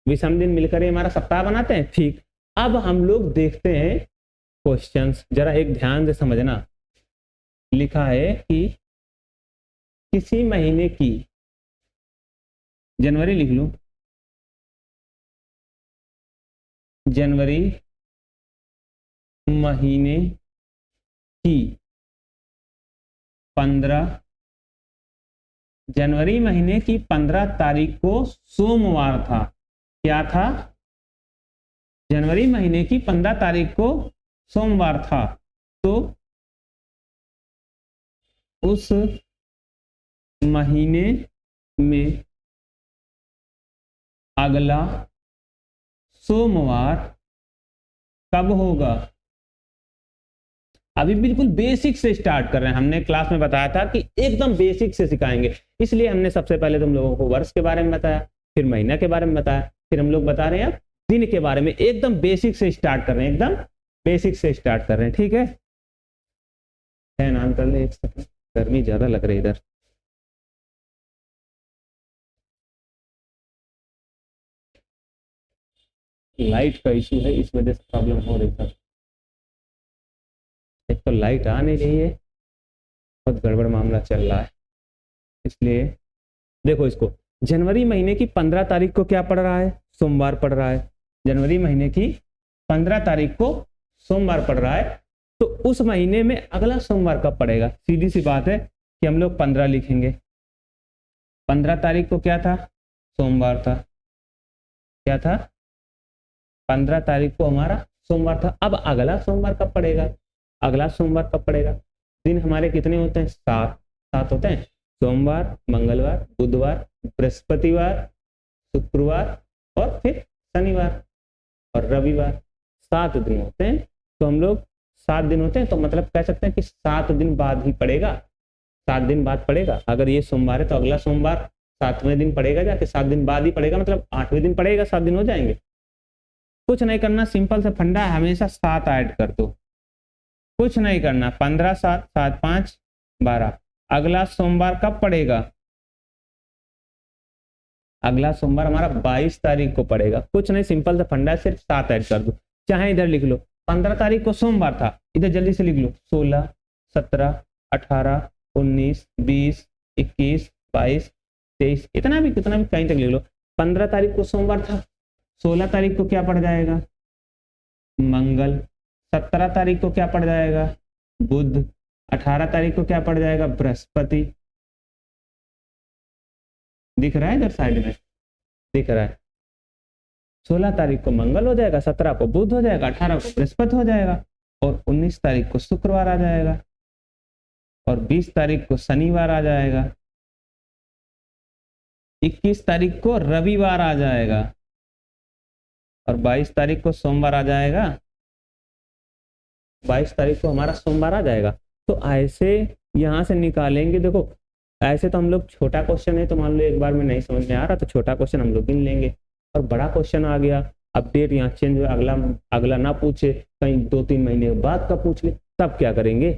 विषम दिन मिलकर ही हमारा सप्ताह बनाते हैं। ठीक, अब हम लोग देखते हैं क्वेश्चंस, जरा एक ध्यान से समझना। लिखा है कि किसी महीने की, जनवरी लिख लूं, जनवरी महीने की 15, जनवरी महीने की 15 तारीख को सोमवार था। क्या था, जनवरी महीने की 15 तारीख को सोमवार था, तो उस महीने में अगला सोमवार कब होगा। अभी बिल्कुल बेसिक से स्टार्ट कर रहे हैं, हमने क्लास में बताया था कि एकदम बेसिक से सिखाएंगे, इसलिए हमने सबसे पहले तुम लोगों को वर्ष के बारे में बताया, फिर महीना के बारे में बताया, फिर हम लोग बता रहे हैं दिन के बारे में। एकदम बेसिक से स्टार्ट कर रहे हैं, एकदम बेसिक से स्टार्ट कर रहे हैं। ठीक है, फैन ऑन कर ले, एक सेकंड, गर्मी ज्यादा लग रही है इधर। लाइट का इशू है, इस वजह से प्रॉब्लम हो रही था। एक तो लाइट आ नहीं रही है, बहुत गड़बड़ मामला चल रहा है, इसलिए देखो इसको, जनवरी महीने की 15 तारीख को क्या पड़ रहा है, सोमवार पड़ रहा है। जनवरी महीने की 15 तारीख को सोमवार पड़ रहा है, तो उस महीने में अगला सोमवार कब पड़ेगा। सीधी सी बात है कि हम लोग 15 लिखेंगे। 15 तारीख को क्या था, सोमवार था। क्या था, 15 तारीख को हमारा सोमवार था। अब अगला सोमवार कब पड़ेगा, अगला सोमवार कब पड़ेगा। दिन हमारे कितने होते हैं, 7 होते हैं, सोमवार, मंगलवार, बुधवार, बृहस्पतिवार, शुक्रवार और फिर शनिवार और रविवार। 7 दिन होते हैं, तो हम लोग 7 दिन होते हैं, तो मतलब कह सकते हैं कि 7 दिन बाद ही पड़ेगा, 7 दिन बाद पड़ेगा। अगर ये सोमवार है तो अगला सोमवार 7वें दिन पड़ेगा, जाके 7 दिन बाद ही पड़ेगा, मतलब 8वें दिन पड़ेगा, 7 दिन हो जाएंगे। कुछ नहीं करना, सिंपल सा फंडा है, हमेशा 7 ऐड कर दो, कुछ नहीं करना। 15 7 7 5 12। अगला सोमवार कब पड़ेगा, अगला सोमवार हमारा 22 तारीख को पड़ेगा। कुछ नहीं, सिंपल सा फंडा है, सिर्फ 7 ऐड कर दो। चाहे इधर लिख लो 15 तारीख को सोमवार था, इधर जल्दी से लिख लो 16 17 18 19 20 21 22 23, इतना भी कितना भी कहीं तक लिख लो। 15 तारीख को सोमवार था, 16 तारीख को क्या पड़ जाएगा, मंगल। 17 तारीख को क्या पड़ जाएगा, बुध। 18 तारीख को क्या पड़ जाएगा, बृहस्पति। दिख रहा है इधर साइड में, दिख रहा है। 16 तारीख को मंगल हो जाएगा, 17 को बुध हो जाएगा, 18 को बृहस्पति हो जाएगा और 19 तारीख को शुक्रवार आ जाएगा और 20 तारीख को शनिवार आ जाएगा, 21 तारीख को रविवार आ जाएगा और 22 तारीख को सोमवार आ जाएगा। 22 तारीख को हमारा सोमवार आ जाएगा। तो ऐसे यहां से निकालेंगे। देखो ऐसे तो हम लोग, छोटा क्वेश्चन है तो मान लो एक बार में नहीं समझ में आ रहा तो छोटा क्वेश्चन हम लोग गिन लेंगे, और बड़ा क्वेश्चन आ गया, अपडेट यहाँ चेंज हुआ, अगला ना पूछे, कहीं 2-3 महीने बाद का पूछ ले, तब क्या करेंगे।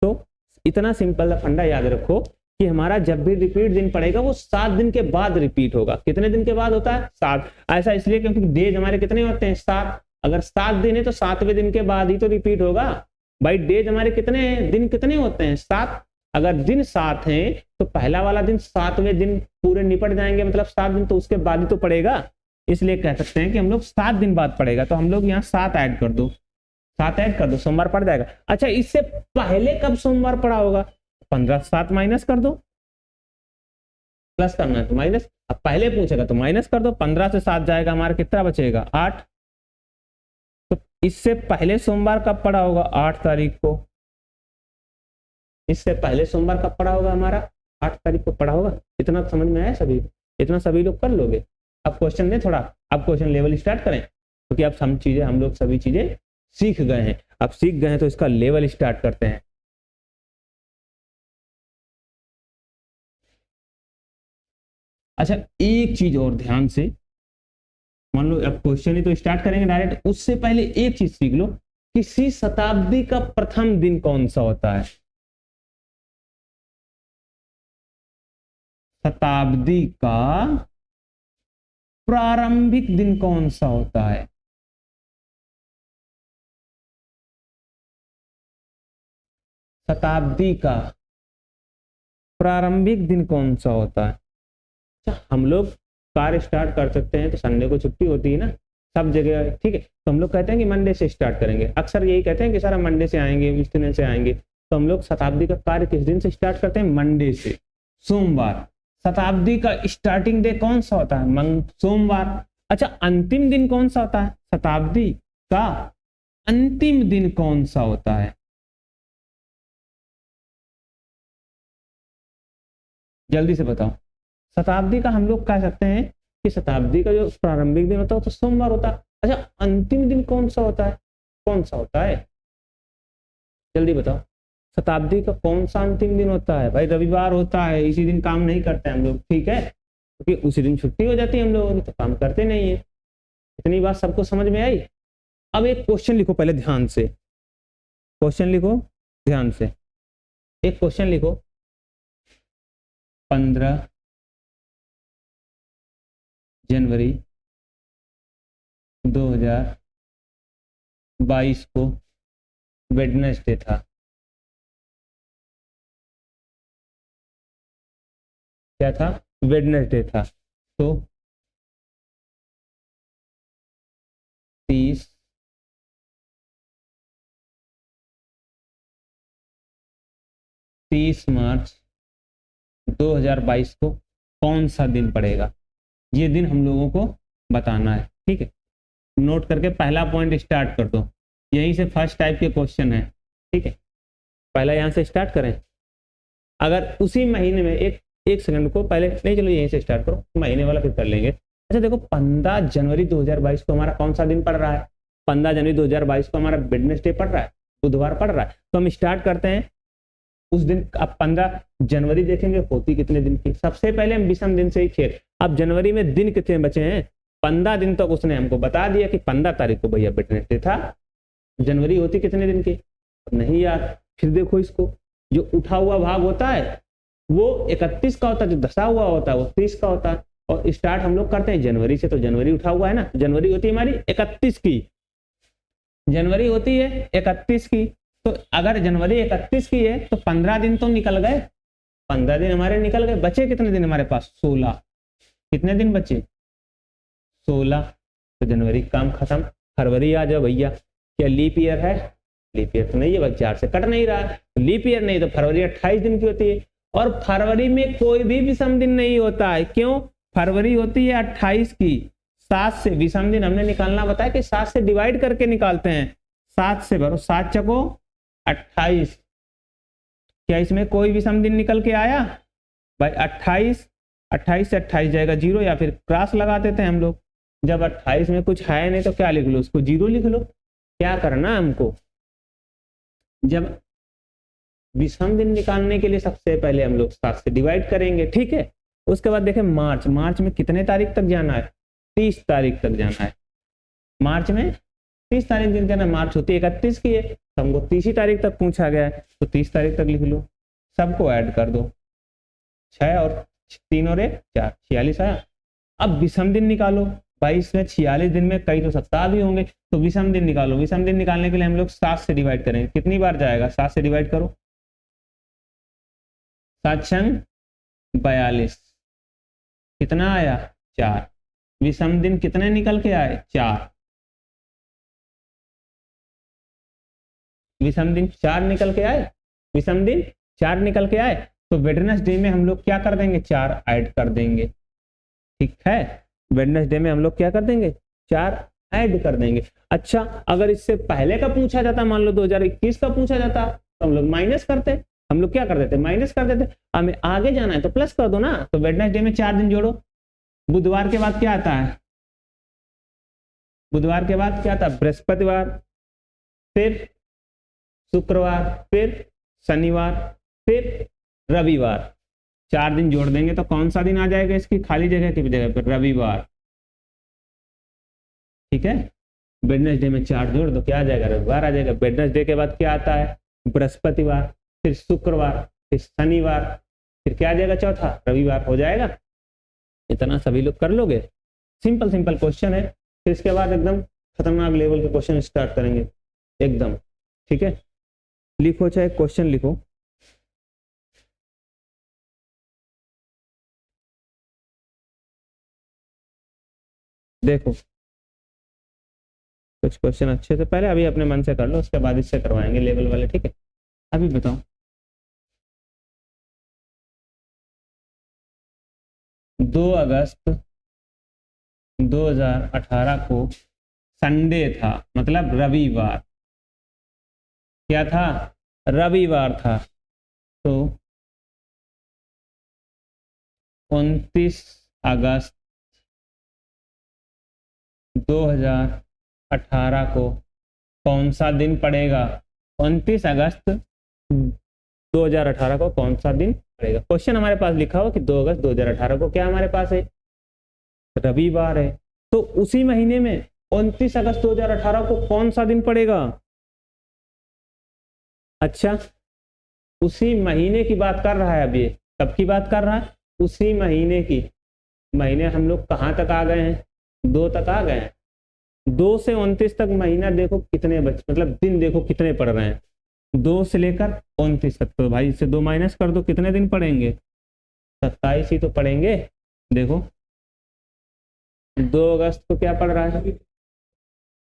तो इतना सिंपल फंडा याद रखो कि हमारा जब भी रिपीट दिन पड़ेगा वो 7 दिन के बाद रिपीट होगा। कितने दिन के बाद होता है? 7। ऐसा इसलिए क्योंकि डेज हमारे कितने होते हैं? 7। अगर 7 दिन है तो 7वें दिन के बाद ही तो रिपीट होगा भाई। डेज हमारे कितने हैं? दिन कितने होते हैं? 7। अगर दिन 7 है तो पहला वाला दिन 7वें दिन पूरे निपट जाएंगे, मतलब 7 दिन तो उसके बाद ही तो पड़ेगा। इसलिए कह सकते हैं कि हम लोग 7 दिन बाद पड़ेगा। तो हम लोग यहाँ 7 ऐड कर दो, 7 ऐड कर दो, सोमवार पड़ जाएगा। अच्छा, इससे पहले कब सोमवार पड़ा होगा? 15 से 7 माइनस कर दो, प्लस करना है तो माइनस। अब पहले पूछेगा तो माइनस कर दो, 15 से 7 जाएगा हमारा, कितना बचेगा? 8। तो इससे पहले सोमवार कब पड़ा होगा? 8 तारीख को। इससे पहले सोमवार कब पड़ा होगा हमारा? 8 तारीख को पड़ा होगा। इतना समझ में आया सभी? इतना सभी लोग कर लोगे? अब क्वेश्चन दें थोड़ा, अब क्वेश्चन लेवल स्टार्ट करें, क्योंकि अब हम लोग सभी चीजें सीख गए हैं। अब सीख गए हैं तो इसका लेवल स्टार्ट करते हैं। अच्छा, एक चीज और ध्यान से मान लो, अब क्वेश्चन ही तो स्टार्ट करेंगे डायरेक्ट, उससे पहले एक चीज सीख लो, किसी शताब्दी का प्रथम दिन कौन सा होता है? शताब्दी का प्रारंभिक दिन कौन सा होता है? शताब्दी का प्रारंभिक दिन कौन सा होता है? अच्छा, हम लोग कार्य स्टार्ट कर सकते हैं तो संडे को छुट्टी होती है ना सब जगह, ठीक है। तो हम लोग कहते हैं कि मंडे से स्टार्ट करेंगे, अक्सर यही कहते हैं कि सारा मंडे से आएंगे, इस दिन से आएंगे। तो हम लोग शताब्दी का कार्य किस दिन से स्टार्ट करते हैं? मंडे से, सोमवार। शताब्दी का स्टार्टिंग डे कौन सा होता है? सोमवार। अच्छा, अंतिम दिन कौन सा होता है? शताब्दी का अंतिम दिन कौन सा होता है? जल्दी से बताओ। शताब्दी का हम लोग कह सकते हैं कि शताब्दी का जो प्रारंभिक दिन होता है तो सोमवार होता है। अच्छा, अंतिम दिन कौन सा होता है? कौन सा होता है? जल्दी बताओ। शताब्दी का कौन सा अंतिम दिन होता है? भाई रविवार होता है, इसी दिन काम नहीं करते हम लोग, ठीक है, क्योंकि उसी दिन छुट्टी हो जाती है हम लोगों की, तो काम करते नहीं है। इतनी बात सबको समझ में आई? अब एक क्वेश्चन लिखो पहले ध्यान से, क्वेश्चन लिखो ध्यान से, एक क्वेश्चन लिखो। 15 जनवरी 2022 को वेडनेसडे था। क्या था? वेडनेसडे था। तो 30 मार्च 2022 को कौन सा दिन पड़ेगा? ये दिन हम लोगों को बताना है, ठीक है। नोट करके पहला पॉइंट स्टार्ट कर दो, यहीं से फर्स्ट टाइप के क्वेश्चन है, ठीक है। पहला यहाँ से स्टार्ट करें। अगर उसी महीने में एक सेकंड को पहले नहीं, चलो यहीं से स्टार्ट करो, महीने वाला फिर कर लेंगे। अच्छा देखो, 15 जनवरी 2022 को हमारा कौन सा दिन पड़ रहा है? 15 जनवरी 2022 को हमारा वेडनेसडे पड़ रहा है, बुधवार पड़ रहा है। तो हम स्टार्ट करते हैं उस दिन। अब 15 जनवरी देखेंगे होती कितने दिन की। सबसे पहले हम विषम दिन से ही खेल। अब जनवरी में दिन कितने बचे हैं? 15 दिन तक उसने हमको बता दिया कि 15 तारीख को भैया वेडनेसडे था। जनवरी होती कितने दिन की? नहीं यार, फिर देखो इसको, जो उठा हुआ भाग होता है वो 31 का होता है, जो धसा हुआ होता है वो 30 का होता है। और स्टार्ट हम लोग करते हैं जनवरी से, तो जनवरी उठा हुआ है ना, जनवरी होती है हमारी 31 की, जनवरी होती है 31 की। तो अगर जनवरी 31 की है तो 15 दिन तो निकल गए, 15 दिन हमारे निकल गए। बचे कितने दिन हमारे पास? 16। कितने दिन बचे? 16। तो जनवरी काम खत्म। फरवरी आ जाओ भैया, क्या लीप ईयर है? लीप ईयर तो नहीं है भाई, 4 से कट नहीं रहा, लीप ईयर नहीं, तो फरवरी 28 दिन की होती है। और फरवरी में कोई भी विषम दिन नहीं होता है। क्यों? फरवरी होती है 28 की, 7 से विषम दिन हमने निकालना बताया कि 7 से डिवाइड करके निकालते हैं। 7 से भरो, 7 चको 28। क्या इसमें कोई विषम दिन निकल के आया भाई? 28 से 28 जाएगा 0, या फिर क्रॉस लगा देते हैं हम लोग। जब 28 में कुछ है नहीं तो क्या लिख लो? उसको 0 लिख लो। क्या करना हमको? जब विषम दिन निकालने के लिए सबसे पहले हम लोग 7 से डिवाइड करेंगे, ठीक है। उसके बाद देखें मार्च में कितने तारीख तक जाना है? 30 तारीख तक जाना है। मार्च में 30 तारीख दिन जाना, मार्च होती है 31 की है, तो हमको 30 तारीख तक पूछा गया है, तो 30 तारीख तक लिख लो। सबको ऐड कर दो, 6 और 3 और 1 4, 46 आया। अब विषम दिन निकालो भाई, इसमें 46 दिन में कई तो सप्ताह भी होंगे, तो विषम दिन निकालो। विषम दिन निकालने के लिए हम लोग 7 से डिवाइड करेंगे। कितनी बार जाएगा? 7 से डिवाइड करो, 7 छंग 42, कितना आया? 4। विषम दिन कितने निकल के आए? 4। विषम दिन 4 निकल के आए, विषम दिन 4 निकल के आए, तो वेडनेसडे में हम लोग क्या कर देंगे? 4 ऐड कर देंगे। ठीक है, वेडनेसडे में हम लोग क्या कर देंगे? 4 ऐड कर देंगे। अच्छा, अगर इससे पहले का पूछा जाता, मान लो 2021 का पूछा जाता, तो हम लोग माइनस करते। हम लोग क्या कर देते? माइनस कर देते। हमें आगे जाना है तो प्लस कर दो ना। तो वेडनेसडे में 4 दिन जोड़ो। बुधवार के बाद क्या आता है? बुधवार के बाद क्या आता है? बृहस्पतिवार, फिर शुक्रवार, फिर शनिवार, फिर रविवार। 4 दिन जोड़ देंगे तो कौन सा दिन आ जाएगा? इसकी खाली जगह की जगह पर रविवार। ठीक है, वेडनेसडे में 4 जोड़ दो, क्या आ जाएगा? रविवार आ जाएगा। वेडनेसडे के बाद क्या आता है? बृहस्पतिवार, फिर शुक्रवार, फिर शनिवार, फिर क्या आ जाएगा? चौथा रविवार हो जाएगा। इतना सभी लोग कर लोगे? सिंपल सिंपल क्वेश्चन है। फिर इसके बाद एकदम खतरनाक लेवल के क्वेश्चन स्टार्ट करेंगे एकदम। ठीक है, लिखो, चाहे क्वेश्चन लिखो। देखो कुछ क्वेश्चन अच्छे से पहले अभी अपने मन से कर लो, उसके बाद इससे करवाएंगे लेवल वाले। ठीक है, अभी बताओ 2 अगस्त 2018 को संडे था, मतलब रविवार। क्या था? रविवार था। तो 29 अगस्त 2018 को कौन सा दिन पड़ेगा? 29 अगस्त 2018 को कौन सा दिन पड़ेगा? क्वेश्चन हमारे पास लिखा हो कि 2 अगस्त 2018 को क्या हमारे पास है? रविवार है। तो उसी महीने में 29 अगस्त 2018 को कौन सा दिन पड़ेगा? अच्छा, उसी महीने की बात कर रहा है। अब ये कब की बात कर रहा है? उसी महीने की। महीने हम लोग कहाँ तक आ गए हैं? 2 तक आ गए हैं। 2 से 29 तक महीना देखो कितने मतलब दिन देखो कितने पड़ रहे हैं। 2 से लेकर 29 तक, तो भाई इससे 2 माइनस कर दो, कितने दिन पड़ेंगे? 27 ही तो पड़ेंगे। देखो 2 अगस्त को क्या पड़ रहा है?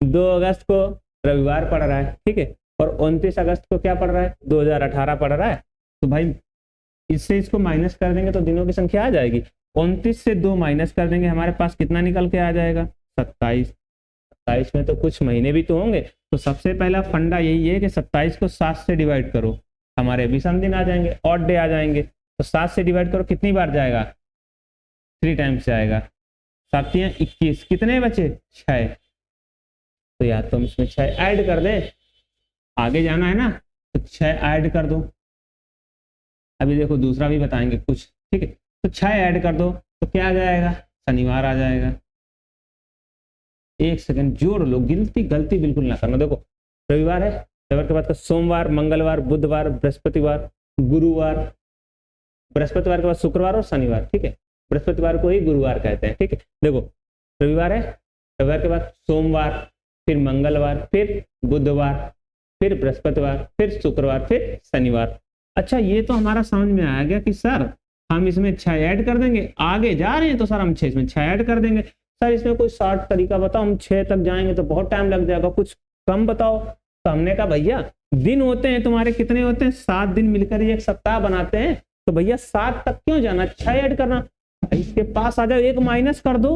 2 अगस्त को रविवार पड़ रहा है। ठीक है, और 29 अगस्त को क्या पड़ रहा है? 2018 पड़ रहा है। तो भाई इससे इसको माइनस कर देंगे तो दिनों की संख्या आ जाएगी। 29 से 2 माइनस कर देंगे, हमारे पास कितना निकल के आ जाएगा? 27। 27 में तो कुछ महीने भी तो होंगे। तो सबसे पहला फंडा यही है कि 27 को 7 से डिवाइड करो, हमारे विषम दिन आ जाएंगे, ऑड डे आ जाएंगे। तो 7 से डिवाइड करो, कितनी बार जाएगा? 3 टाइम्स जाएगा। 7 या 21, कितने बचे? 6। तो यार तुम इसमें 6 ऐड कर दे, आगे जाना है ना, तो 6 ऐड कर दो। अभी देखो दूसरा भी बताएंगे कुछ। ठीक है, तो 6 ऐड कर दो तो क्या आ जाएगा? शनिवार आ जाएगा। एक सेकंड जोड़ लो, गलती बिल्कुल ना करना। देखो रविवार है, रविवार के बाद का सोमवार, मंगलवार, बुधवार, बृहस्पतिवार, गुरुवार, बृहस्पतिवार के बाद शुक्रवार और शनिवार। ठीक है, बृहस्पतिवार को ही गुरुवार कहते हैं। ठीक है, देखो रविवार है, रविवार के बाद सोमवार, फिर मंगलवार, फिर बुधवार, फिर बृहस्पतिवार, फिर शुक्रवार, फिर शनिवार। अच्छा, ये तो हमारा समझ में आ गया कि सर हम इसमें 6 ऐड कर देंगे। आगे जा रहे हैं तो सर हम 6 इसमें 6 ऐड कर देंगे। सर इसमें कोई शॉर्ट तरीका बताओ, हम 6 तक जाएंगे तो बहुत टाइम लग जाएगा, कुछ कम बताओ। तो हमने कहा भैया दिन होते हैं तुम्हारे, कितने होते हैं? 7 दिन मिलकर ही एक सप्ताह बनाते हैं। तो भैया 7 तक क्यों जाना, 6 ऐड करना। इसके पास आ जाओ, 1 माइनस कर दो,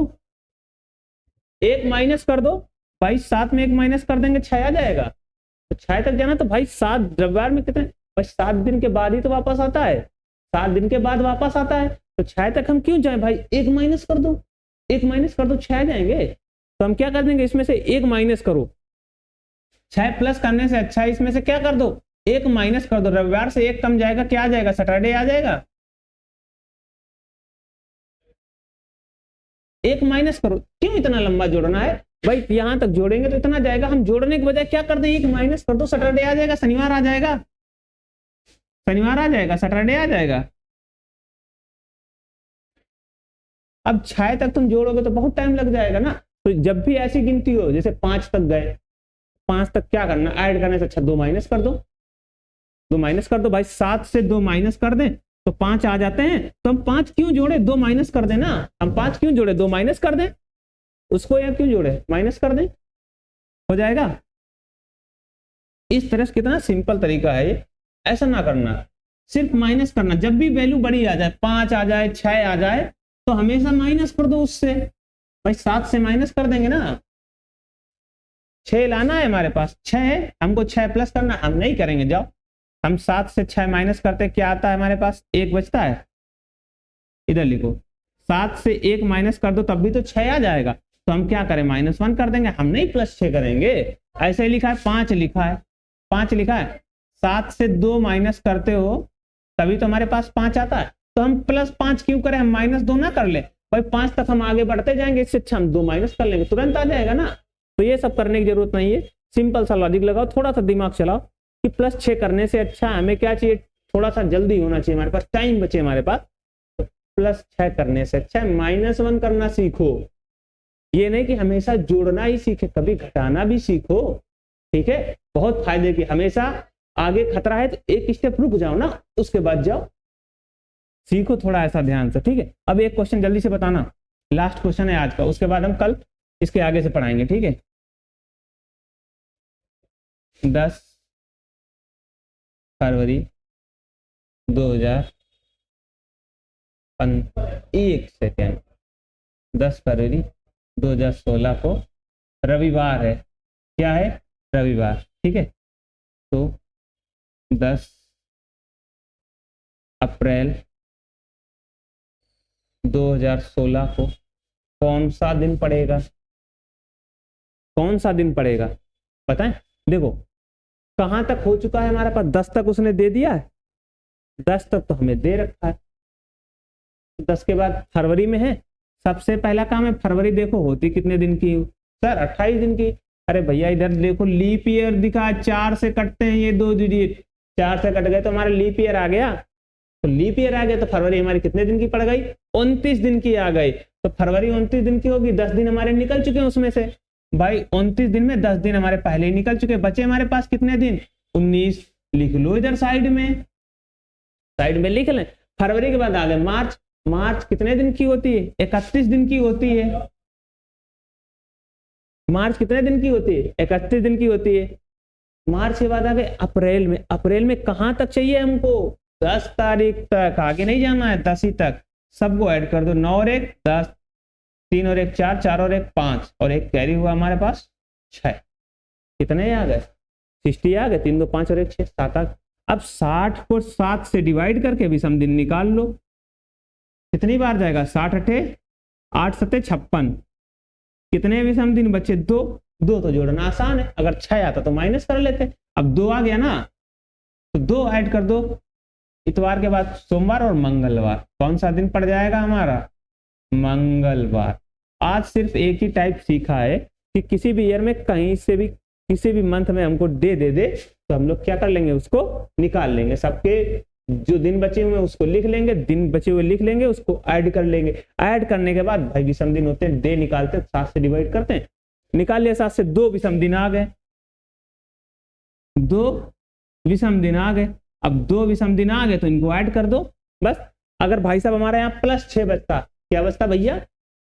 1 माइनस कर दो भाई। 7 में 1 माइनस कर देंगे, 6 आ जाएगा। तो 6 तक जाना, तो भाई 7 रविवार में कितने भाई? 7 दिन के बाद ही तो वापस आता है, 7 दिन के बाद वापस आता है। तो 6 तक हम क्यों जाए भाई? 1 माइनस कर दो, 1 माइनस कर दो, 6 जाएंगे। तो हम क्या कर देंगे, इसमें से 1 माइनस करो। 6 प्लस करने से अच्छा इसमें से क्या कर दो, 1 माइनस कर दो। रविवार से 1 कम जाएगा, क्या आ जाएगा? सैटरडे आ जाएगा। 1 माइनस करो, क्यों इतना लंबा जोड़ना है भाई? यहां तक जोड़ेंगे तो इतना जाएगा। हम जोड़ने के बजाय क्या कर दें, 1 माइनस कर दो, सैटरडे आ जाएगा, शनिवार आ जाएगा, शनिवार आ जाएगा, सैटरडे आ जाएगा। अब 6 तक तुम जोड़ोगे तो बहुत टाइम लग जाएगा ना। तो जब भी ऐसी गिनती हो, जैसे 5 तक गए, 5 तक क्या करना, ऐड करने से अच्छा 2 माइनस कर दो, 2 माइनस कर दो भाई। 7 से 2 माइनस कर दें तो 5 आ जाते हैं। तो हम 5 क्यों जोड़े, 2 माइनस कर दें ना। हम 5 क्यों जोड़े, 2 माइनस कर दें उसको, या क्यों जोड़े, माइनस कर दें, हो जाएगा। इस तरह से कितना सिंपल तरीका है ये। ऐसा ना करना, सिर्फ माइनस करना। जब भी वैल्यू बड़ी आ जाए, 5 आ जाए, 6 आ जाए, तो हमेशा माइनस कर दो उससे। भाई 7 से माइनस कर देंगे ना, 6 लाना है हमारे पास, 6 है, हमको 6 प्लस करना, हम नहीं करेंगे। जाओ, हम 7 से 6 माइनस करते क्या आता है हमारे पास, 1 बचता है। इधर लिखो, 7 से 1 माइनस कर दो तब भी तो 6 आ जाएगा। तो हम क्या करें, -1 कर देंगे, हम नहीं +6 करेंगे। ऐसे ही लिखा है, 5 लिखा है, 5 लिखा है। 7 से 2 माइनस करते हो तभी तो हमारे पास 5 आता है। तो हम +5 क्यों करें, हम -2 ना कर ले भाई। 5 तक हम आगे बढ़ते जाएंगे, इससे अच्छा हम 2 माइनस कर लेंगे, तुरंत आ जाएगा ना। तो ये सब करने की जरूरत नहीं है, सिंपल सा लॉजिक लगाओ, थोड़ा सा दिमाग चलाओ कि +6 करने से अच्छा हमें क्या चाहिए, थोड़ा सा जल्दी होना चाहिए, हमारे पास टाइम बचे हमारे पास। तो +6 करने से अच्छा -1 करना सीखो। ये नहीं कि हमेशा जोड़ना ही सीखे, कभी घटाना भी सीखो, ठीक है। बहुत फायदे की, हमेशा आगे खतरा है तो एक स्टेप रुक जाओ ना, उसके बाद जाओ, सीखो थोड़ा ऐसा ध्यान से, ठीक है। अब एक क्वेश्चन जल्दी से बताना, लास्ट क्वेश्चन है आज का, उसके बाद हम कल इसके आगे से पढ़ाएंगे, ठीक है। 10 फरवरी 1 सेकेंड 10 फरवरी 2016 को रविवार है, क्या है, रविवार, ठीक है। तो 10 अप्रैल 2016 को कौन सा दिन पड़ेगा, कौन सा दिन पड़ेगा बताएं। देखो कहां तक हो चुका है हमारे पास, 10 तक उसने दे दिया है, 10 तक तो हमें दे रखा है। 10 के बाद फरवरी में है, सबसे पहला काम है फरवरी, देखो होती कितने दिन की, सर 28 दिन की। अरे भैया इधर देखो लीप ईयर दिखा, 4 से कटते हैं ये 2 डिजिट, 4 से कट गए तो हमारा लीप ईयर आ गया। तो लीप ईयर आ गया तो फरवरी हमारी कितने दिन की पड़ गई, 29 दिन की आ गई। तो फरवरी 29 दिन की होगी, 10 दिन हमारे निकल चुके हैं उसमें से। भाई 29 दिन में 10 दिन हमारे पहले ही निकल चुके, बचे हमारे पास कितने दिन, 19। लिख लो इधर साइड में, साइड में लिख लें। फरवरी के बाद आ गए मार्च, मार्च कितने दिन की होती है, 31 दिन की होती है। मार्च कितने दिन की होती है, 31 दिन की होती है। मार्च के बाद आ गए अप्रैल में, अप्रैल में कहां तक चाहिए हमको, 10 तारीख तक, आगे नहीं जाना है, 10 ही तक। सबको ऐड कर दो, 9 और 1 10, 3 और 1 4, 4 और 1 5, और एक कैरी हुआ हमारे पास 6। कितने आ गए, 60 आ गए, 3 2 5 और 1 6 7 8। अब 60 को 7 से डिवाइड करके विषम दिन निकाल लो, कितनी बार जाएगा, 60 8 8 7 56। कितने विषम दिन बचे, 2। 2 तो जोड़ना आसान है, अगर 6 आता तो माइनस कर लेते। अब 2 आ गया ना, तो 2 ऐड कर दो। इतवार के बाद सोमवार और मंगलवार, कौन सा दिन पड़ जाएगा हमारा, मंगलवार। आज सिर्फ एक ही टाइप सीखा है कि किसी भी ईयर में कहीं से भी किसी भी मंथ में हमको डे दे दे तो हम लोग क्या कर लेंगे, उसको निकाल लेंगे। सबके जो दिन बचे हुए उसको लिख लेंगे, दिन बचे हुए लिख लेंगे, उसको ऐड कर लेंगे। ऐड करने के बाद भाई विषम दिन होते हैं, डे निकालते हैं, 7 से डिवाइड करते हैं, निकाल लिया 7 से, 2 विषम दिन आ गए, 2 विषम दिन आ गए। अब 2 विषम दिन आ गए तो इनको ऐड कर दो बस। अगर भाई साहब हमारे यहाँ +6 बचता, क्या बचता भैया,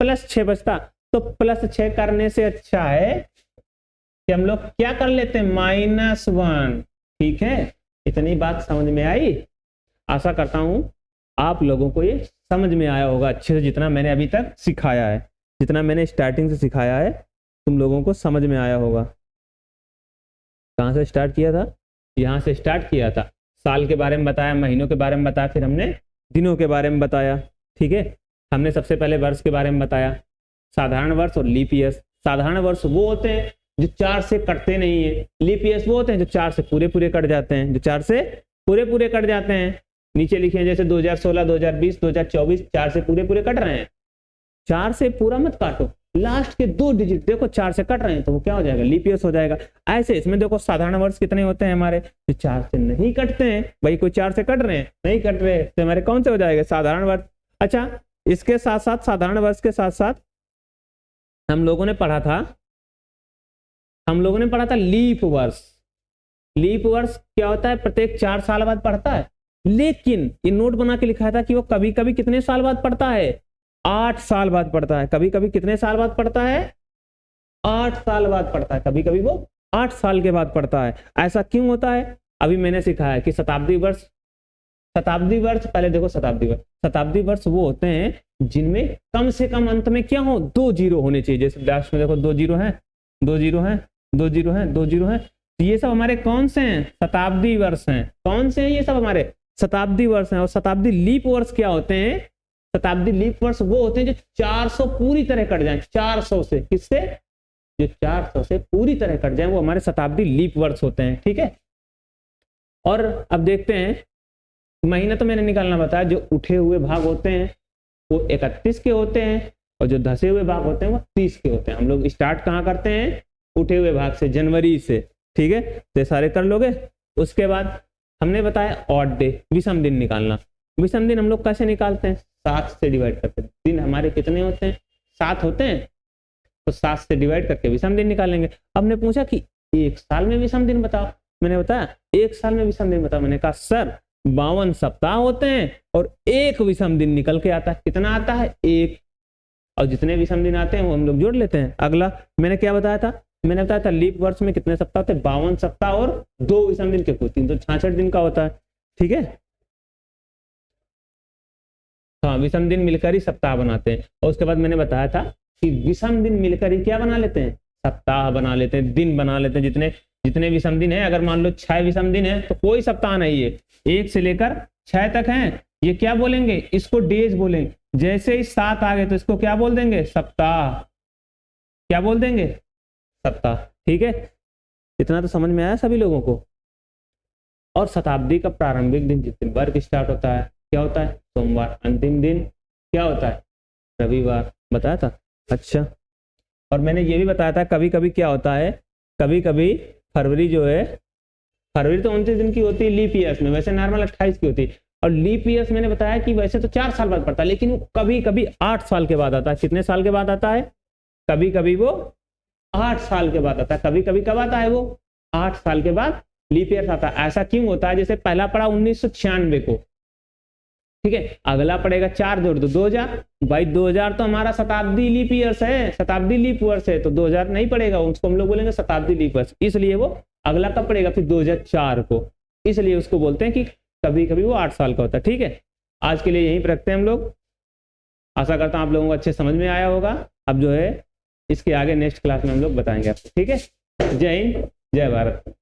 +6 बचता, तो +6 करने से अच्छा है कि हम लोग क्या कर लेते हैं, -1, ठीक है। इतनी बात समझ में आई, आशा करता हूं आप लोगों को ये समझ में आया होगा अच्छे से, जितना मैंने अभी तक सिखाया है, जितना मैंने स्टार्टिंग से सिखाया है तुम लोगों को समझ में आया होगा। कहाँ से स्टार्ट किया था, यहाँ से स्टार्ट किया था, साल के बारे में बताया, महीनों के बारे में बताया, फिर हमने दिनों के बारे में बताया, ठीक है। हमने सबसे पहले वर्ष के बारे में बताया, साधारण वर्ष और लीप ईयर्स। साधारण वर्ष वो होते हैं जो 4 से कटते नहीं है, लीप ईयर्स वो होते हैं जो 4 से पूरे पूरे कट जाते हैं, जो 4 से पूरे पूरे कट जाते हैं। नीचे लिखे जैसे 2016 2020 2024 4 से पूरे पूरे कट रहे हैं। 4 से पूरा मत काटो, लास्ट के 2 डिजिट देखो 4 से कट रहे हैं तो वो क्या हो जाएगा, लीप ईयर्स हो जाएगा। ऐसे इसमें देखो साधारण वर्ष कितने होते हैं हमारे, जो 4 से नहीं कटते हैं। भाई कोई 4 से कट रहे हैं, नहीं कट रहे तो हमारे कौन से हो जाएगा, साधारण वर्ष। अच्छा इसके साथ साथ साधारण वर्ष के साथ साथ हम लोगों ने पढ़ा था लीप वर्ष। लीप वर्ष क्या होता है? प्रत्येक 4 साल बाद पड़ता है, लेकिन ये नोट बना के लिखा था कि वो कभी कभी कितने साल बाद पड़ता है? 8 साल बाद पड़ता है। कभी कभी कितने साल बाद पड़ता है? 8 साल बाद पड़ता है। कभी कभी वो 8 साल के बाद पड़ता है। ऐसा क्यों होता है? अभी मैंने सिखाया कि शताब्दी वर्ष, पहले देखो शताब्दी वर्ष वो होते हैं जिनमें कम से कम अंत में क्या हो? 2 जीरो होने चाहिए। जैसे लास्ट में देखो 2 जीरो है, 2 जीरो है, 2 जीरो है, 2 जीरो है। तो ये सब हमारे कौन से हैं? शताब्दी वर्ष हैं। कौन से हैं ये सब? हमारे शताब्दी वर्ष हैं। और शताब्दी लीप वर्ष क्या होते हैं? शताब्दी लीप वर्ष वो होते हैं जो 400 पूरी तरह कट जाए। 400 से, किससे? जो 400 से पूरी तरह कट जाए वो हमारे शताब्दी लीप वर्ष होते हैं। ठीक है, और अब देखते हैं, महीना तो मैंने निकालना बताया। जो उठे हुए भाग होते हैं वो 31 के होते हैं, और जो धसे हुए भाग होते हैं वो 30 के होते हैं। हम लोग स्टार्ट कहाँ करते हैं? उठे हुए भाग से, जनवरी से। ठीक है, तो सारे कर लोगे। उसके बाद हमने बताया ऑड डे, विषम दिन निकालना। विषम दिन हम लोग कैसे निकालते हैं? 7 से डिवाइड करते हैं। दिन हमारे कितने होते हैं? 7 होते हैं, तो 7 से डिवाइड करके विषम दिन निकालेंगे। हमने पूछा कि 1 साल में विषम दिन बताओ। मैंने बताया 1 साल में विषम दिन बताओ। मैंने कहा सर 52 सप्ताह होते हैं और 1 विषम दिन निकल के आता है। कितना आता है? 1। और जितने विषम दिन आते हैं वो हम लोग जोड़ लेते हैं। अगला मैंने क्या बताया था? मैंने बताया था लीप वर्ष में कितने सप्ताह होते हैं? 52 सप्ताह और 2 विषम दिन के कुल 366 दिन का होता है। ठीक है, हाँ, विषम दिन मिलकर ही सप्ताह बनाते हैं। और उसके बाद मैंने बताया था कि विषम दिन मिलकर ही क्या बना लेते हैं? सप्ताह बना लेते हैं, दिन बना लेते हैं। जितने विषम दिन है, अगर मान लो 6 विषम दिन है तो कोई सप्ताह नहीं है, 1 से लेकर 6 तक है। ये क्या बोलेंगे? इसको डेज बोलेंगे। जैसे ही 7 आ गए तो इसको क्या बोल देंगे? सप्ताह। क्या बोल देंगे? सप्ताह। ठीक है, इतना तो समझ में आया सभी लोगों को। और शताब्दी का प्रारंभिक दिन जिस दिन वर्क स्टार्ट होता है क्या होता है? सोमवार। अंतिम दिन क्या होता है? रविवार। बताया था। अच्छा, और मैंने ये भी बताया था कभी कभी क्या होता है, कभी कभी फरवरी जो है, फरवरी तो 29 दिन की होती है लीप ईयर्स में, वैसे नॉर्मल 28 की होती है। और लीप ईयर्स मैंने बताया कि वैसे तो 4 साल बाद पड़ता है, लेकिन वो कभी कभी 8 साल के बाद आता है। कितने साल के बाद आता है? कभी कभी वो 8 साल के बाद आता है। कभी कभी कब आता है? वो 8 साल के बाद लीप ईयर्स आता है। ऐसा क्यों होता है? जैसे पहला पड़ा 1996 को, ठीक है, अगला पड़ेगा 4 जोड़ दो 2000। भाई 2000 तो हमारा शताब्दी लीप ईयर्स है, शताब्दी लीप वर्ष है, तो 2000 नहीं पड़ेगा, उसको हम लोग बोलेंगे शताब्दी लीप वर्ष। इसलिए वो अगला कब पड़ेगा? फिर 2004 को। इसलिए उसको बोलते हैं कि कभी कभी वो 8 साल का होता है। ठीक है, आज के लिए यहीं पर रखते हैं हम लोग। आशा करता हूँ आप लोगों को अच्छे समझ में आया होगा। अब जो है इसके आगे नेक्स्ट क्लास में हम लोग बताएंगे आपको। ठीक है, जय हिंद, जय भारत।